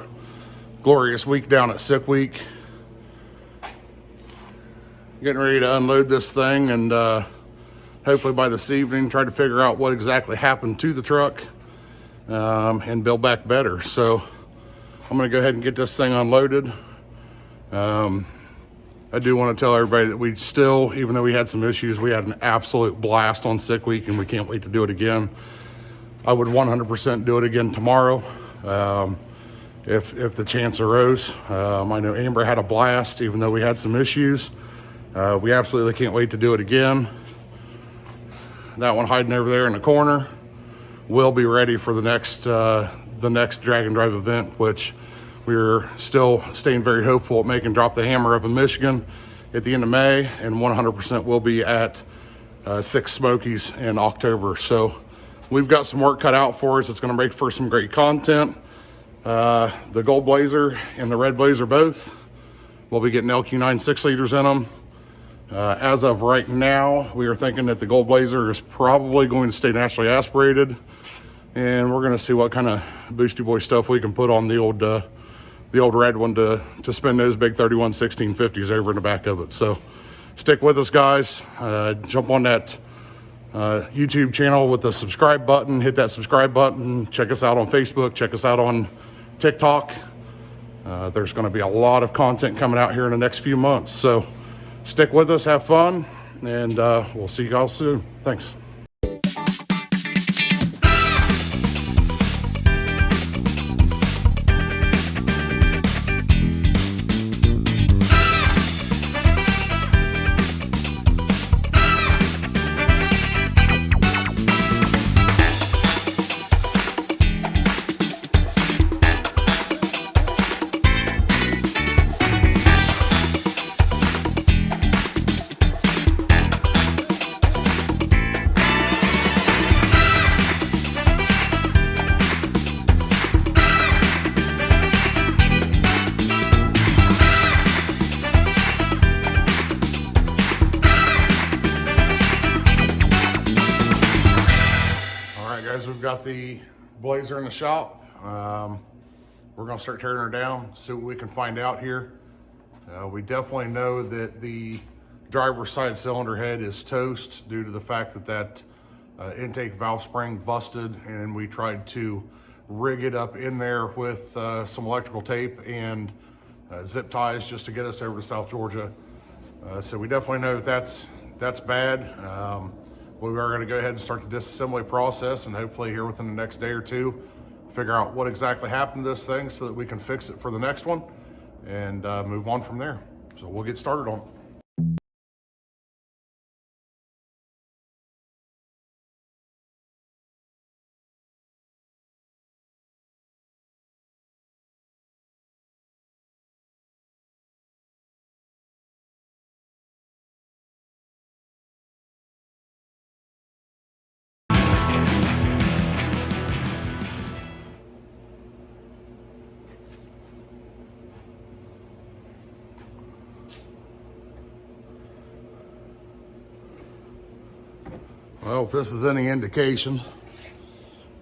A: glorious week down at Sick Week. Getting ready to unload this thing and hopefully by this evening try to figure out what exactly happened to the truck and build back better. So I'm going to go ahead and get this thing unloaded. I do want to tell everybody that we still, even though we had some issues, we had an absolute blast on Sick Week and we can't wait to do it again. I would 100% do it again tomorrow if the chance arose. I know Amber had a blast, even though we had some issues. We absolutely can't wait to do it again. That one hiding over there in the corner will be ready for the next Drag and Drive event, which we're still staying very hopeful at making Drop the Hammer up in Michigan at the end of May, and 100% will be at Six Smokies in October. So we've got some work cut out for us. It's going to make for some great content. The Gold Blazer and the Red Blazer both will be getting LQ9 6-liters in them. As of right now, we are thinking that the Gold Blazer is probably going to stay naturally aspirated, and we're going to see what kind of Boosty Boy stuff we can put on the old red one to spin those big 31 1650s over in the back of it. So stick with us, guys. Jump on that YouTube channel with the subscribe button. Hit that subscribe button. Check us out on Facebook. Check us out on TikTok. There's going to be a lot of content coming out here in the next few months. So stick with us, have fun, and we'll see you guys soon. Thanks. We've got the Blazer in the shop. We're going to start tearing her down, see what we can find out here. We definitely know that the driver's side cylinder head is toast due to the fact that that intake valve spring busted, and we tried to rig it up in there with some electrical tape and zip ties just to get us over to South Georgia. So we definitely know that that's bad. We are going to go ahead and start the disassembly process, and hopefully here within the next day or two, figure out what exactly happened to this thing so that we can fix it for the next one and move on from there. So we'll get started on it. Well, if this is any indication,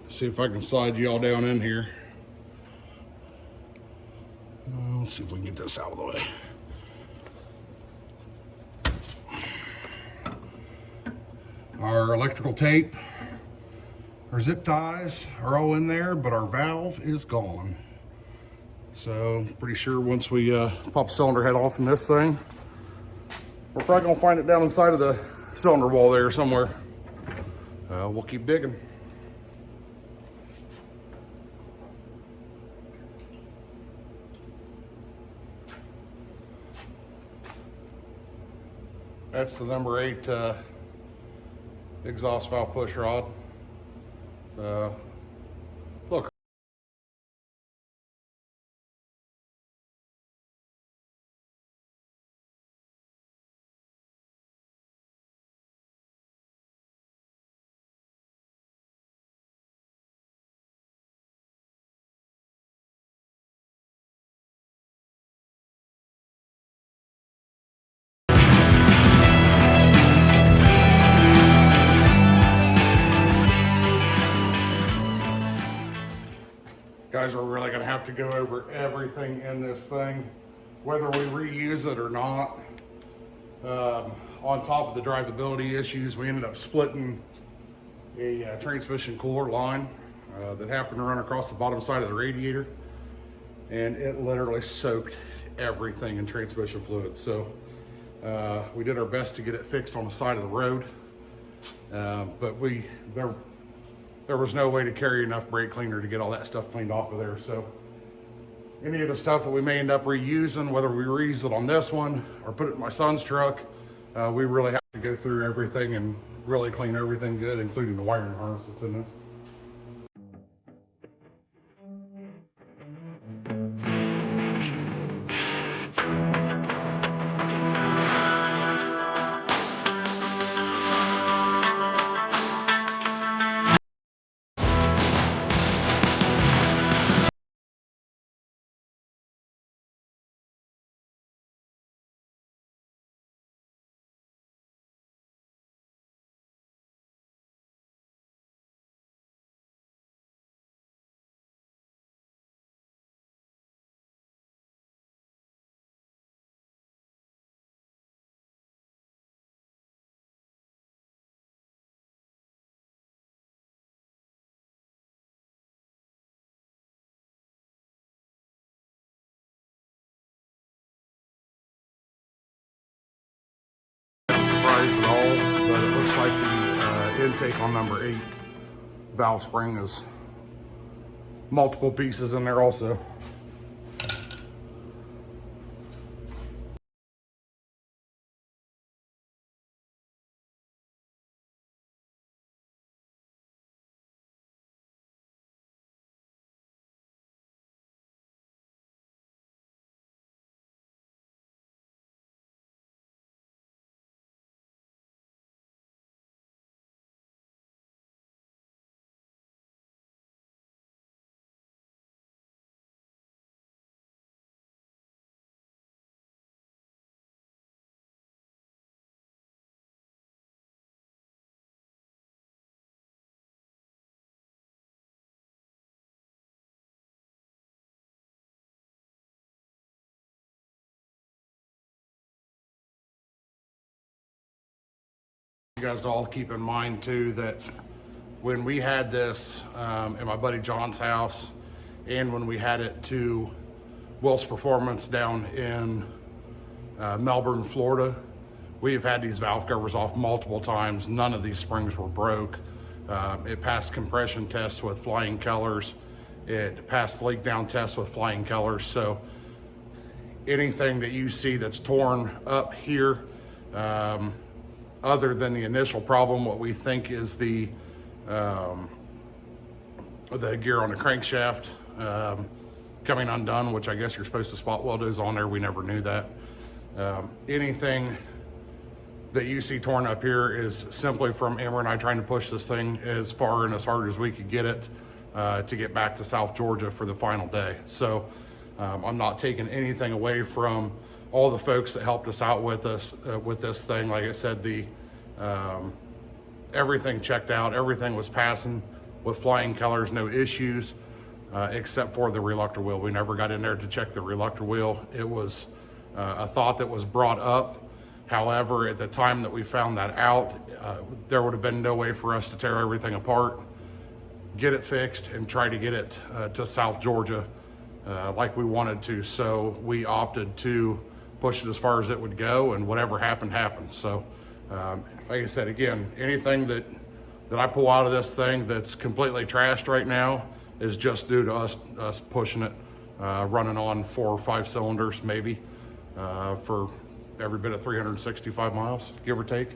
A: see if I can slide you all down in here. Let's see if we can get this out of the way. Our electrical tape, our zip ties are all in there, but our valve is gone. So pretty sure once we pop the cylinder head off from this thing, we're probably gonna find it down inside of the cylinder wall there somewhere. We'll keep digging. That's the number 8 exhaust valve push rod. Look. Guys, we're really gonna have to go over everything in this thing, whether we reuse it or not. On top of the drivability issues, we ended up splitting a transmission cooler line that happened to run across the bottom side of the radiator, and it literally soaked everything in transmission fluid. So we did our best to get it fixed on the side of the road, but there was no way to carry enough brake cleaner to get all that stuff cleaned off of there. So any of the stuff that we may end up reusing, whether we reuse it on this one or put it in my son's truck, we really have to go through everything and really clean everything good, including the wiring harness that's in this. intake on number 8 valve spring is multiple pieces in there also. You guys all keep in mind too that when we had this at my buddy John's house, and when we had it to Will's Performance down in Melbourne, Florida, we've had these valve covers off multiple times. None of these springs were broke. It passed compression tests with flying colors. It passed leak down tests with flying colors. So anything that you see that's torn up here, other than the initial problem, what we think is the gear on the crankshaft coming undone, which I guess you're supposed to spot weld those on there. We never knew that. Anything that you see torn up here is simply from Amber and I trying to push this thing as far and as hard as we could get it to get back to South Georgia for the final day. So I'm not taking anything away from all the folks that helped us out with us with this thing. Like I said, the everything checked out, everything was passing with flying colors, no issues, except for the reluctor wheel. We never got in there to check the reluctor wheel. It was a thought that was brought up. However, at the time that we found that out, there would have been no way for us to tear everything apart, get it fixed, and try to get it to South Georgia like we wanted to. So we opted to push it as far as it would go, and whatever happened, happened. So like I said, again, anything that I pull out of this thing that's completely trashed right now is just due to us pushing it, running on 4 or 5 cylinders maybe for every bit of 365 miles, give or take.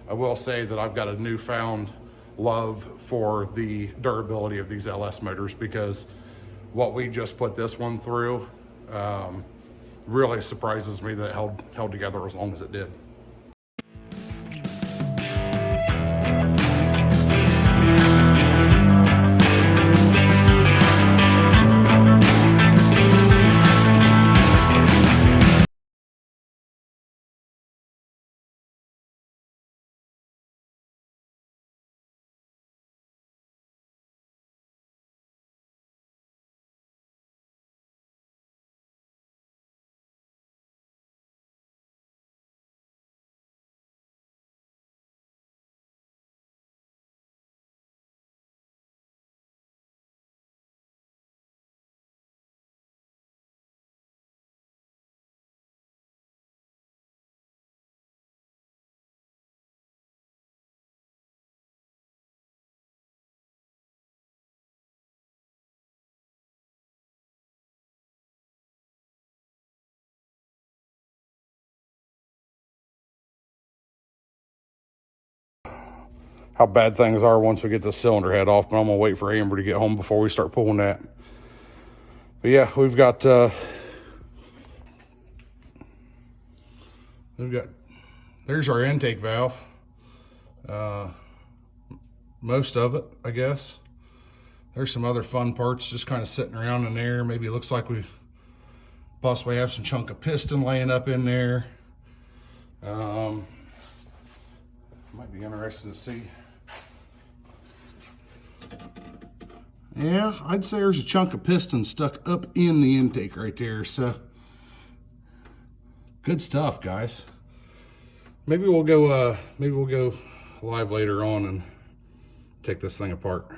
A: I will say that I've got a newfound love for the durability of these LS motors, because what we just put this one through really surprises me that it held together as long as it did. How bad things are once we get the cylinder head off, but I'm gonna wait for Amber to get home before we start pulling that. But yeah, we've got there's our intake valve, most of it, I guess. There's some other fun parts just kind of sitting around in there. Maybe it looks like we possibly have some chunk of piston laying up in there. Might be interesting to see. Yeah, I'd say there's a chunk of piston stuck up in the intake right there. So good stuff, guys. Maybe we'll go live later on and take this thing apart.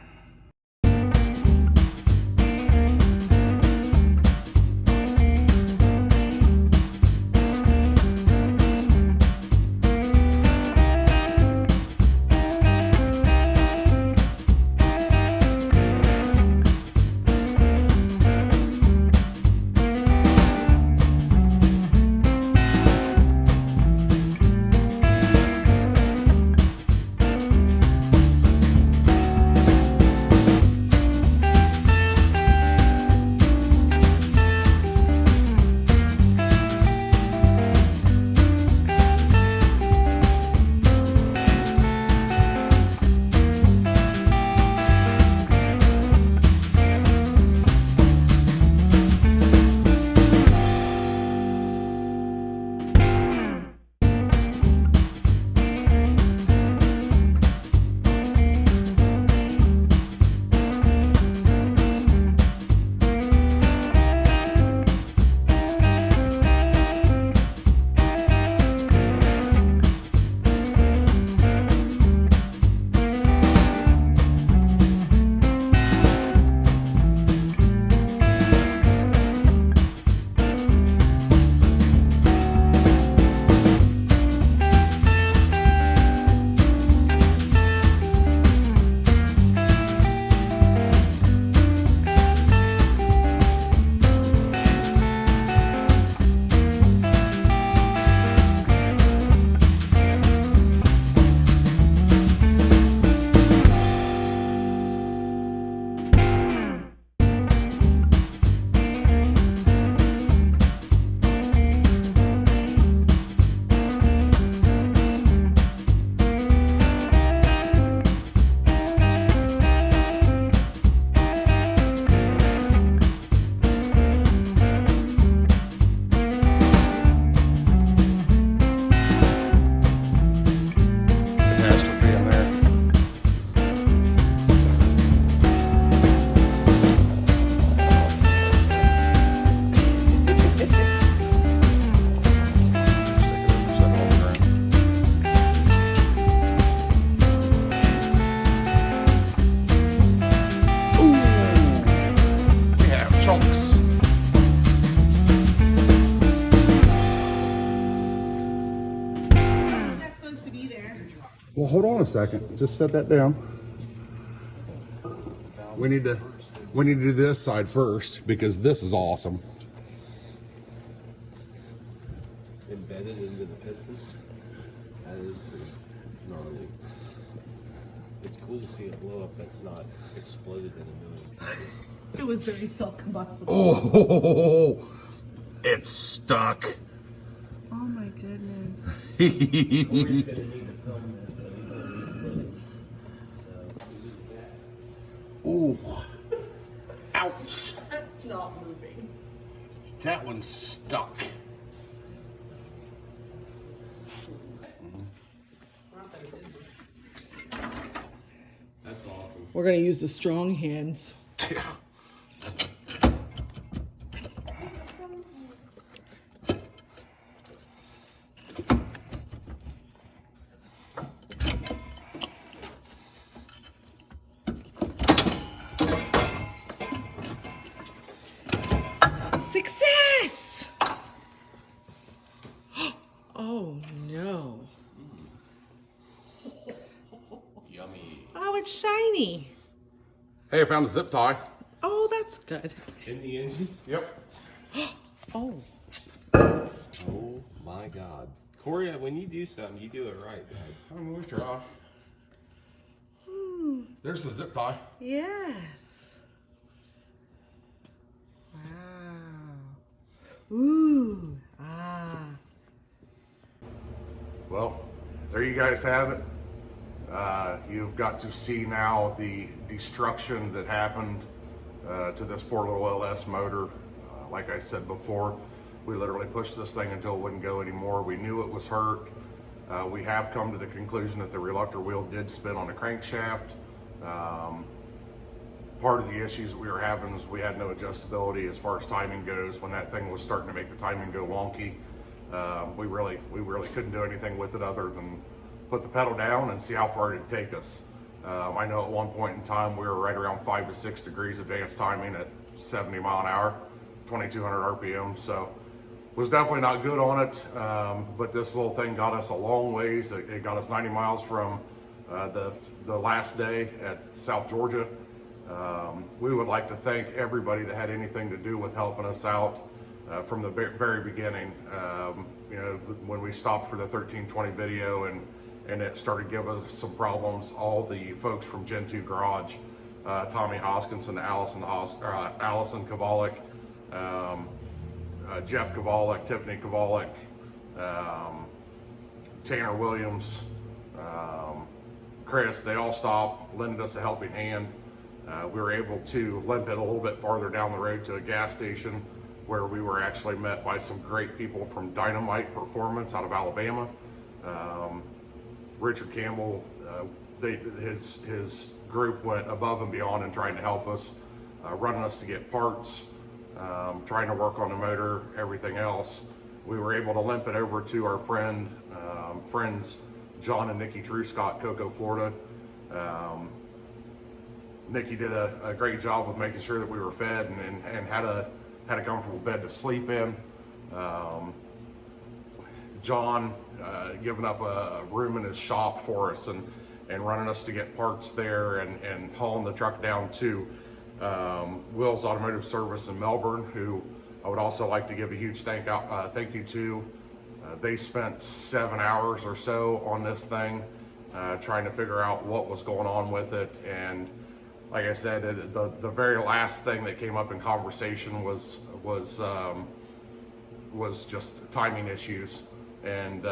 A: second. Just set that down. We need to do this side first because this is awesome.
L: Embedded into the piston. That is pretty gnarly. It's cool to see it blow up that's not exploded in a million pieces.
B: It was very self-combustible.
A: Oh, it's stuck.
B: Oh my goodness.
H: Corey's gonna need to film this, so he's gonna need footage.
A: Ooh. Ouch.
B: That's not moving.
A: That one's stuck.
L: That's awesome.
B: We're gonna use the strong hands.
A: Yeah.
B: Success! Oh no.
L: Yummy.
B: Oh, it's shiny.
A: Hey, I found a zip tie.
B: Oh, that's good.
L: In the engine?
A: Yep.
B: Oh.
L: Oh my God. Corey, when you do something, you do it right, man.
A: I'm gonna try. There's the zip tie.
B: Yes. Wow. Ooh. Ah.
A: Well, there you guys have it. You've got to see now the destruction that happened to this poor little LS motor. Like I said before, we literally pushed this thing until it wouldn't go anymore. We knew it was hurt. We have come to the conclusion that the reluctor wheel did spin on the crankshaft. Part of the issues that we were having is we had no adjustability as far as timing goes. When that thing was starting to make the timing go wonky, we really couldn't do anything with it other than put the pedal down and see how far it'd take us. I know at one point in time we were right around 5 to 6 degrees advanced timing at 70 mile an hour, 2200 RPM. So was definitely not good on it, but this little thing got us a long ways. It got us 90 miles from the last day at South Georgia. We would like to thank everybody that had anything to do with helping us out from the very beginning. You know, when we stopped for the 1320 video and it started giving us some problems, all the folks from Gen 2 Garage, Tommy Hoskinson, Allison Kovalik, Jeff Kovalik, Tiffany Kovalik, Tanner Williams, Chris, they all stopped, lended us a helping hand. We were able to limp it a little bit farther down the road to a gas station where we were actually met by some great people from Dynamite Performance out of Alabama. Richard Campbell, his group went above and beyond in trying to help us, running us to get parts, trying to work on the motor, everything else. We were able to limp it over to our friends John and Nikki Truscott, Cocoa, Florida. Nikki did a great job with making sure that we were fed and had a comfortable bed to sleep in. John giving up a room in his shop for us and running us to get parts there and hauling the truck down to Will's Automotive Service in Melbourne, who I would also like to give a huge thank you to. They spent 7 hours or so on this thing trying to figure out what was going on with it. And like I said, the very last thing that came up in conversation was just timing issues, and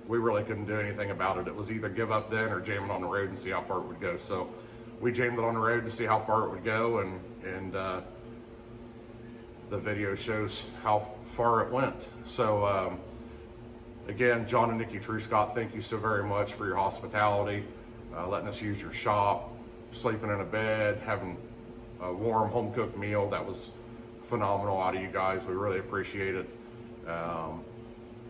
A: we really couldn't do anything about it. It was either give up then or jam it on the road and see how far it would go. So we jammed it on the road to see how far it would go, and the video shows how far it went. So again, John and Nikki Truscott, thank you so very much for your hospitality, letting us use your shop, sleeping in a bed, having a warm home-cooked meal. That was phenomenal out of you guys. We really appreciate it.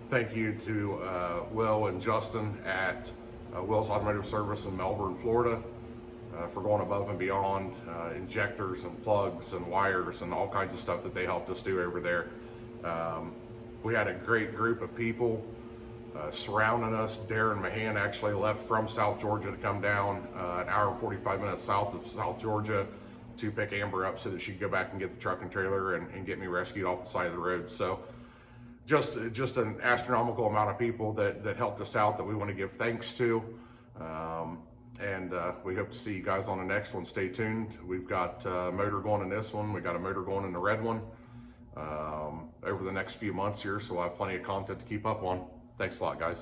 A: Thank you to Will and Justin at Will's Automotive Service in Melbourne, Florida, for going above and beyond, injectors and plugs and wires and all kinds of stuff that they helped us do over there. We had a great group of people. surrounding us. Darren Mahan actually left from South Georgia to come down an hour and 45 minutes south of South Georgia to pick Amber up so that she'd go back and get the truck and trailer and get me rescued off the side of the road. So just an astronomical amount of people that helped us out that we want to give thanks to. And we hope to see you guys on the next one. Stay tuned. We've got a motor going in this one. We got a motor going in the red one over the next few months here. So we'll have plenty of content to keep up on. Thanks a lot, guys.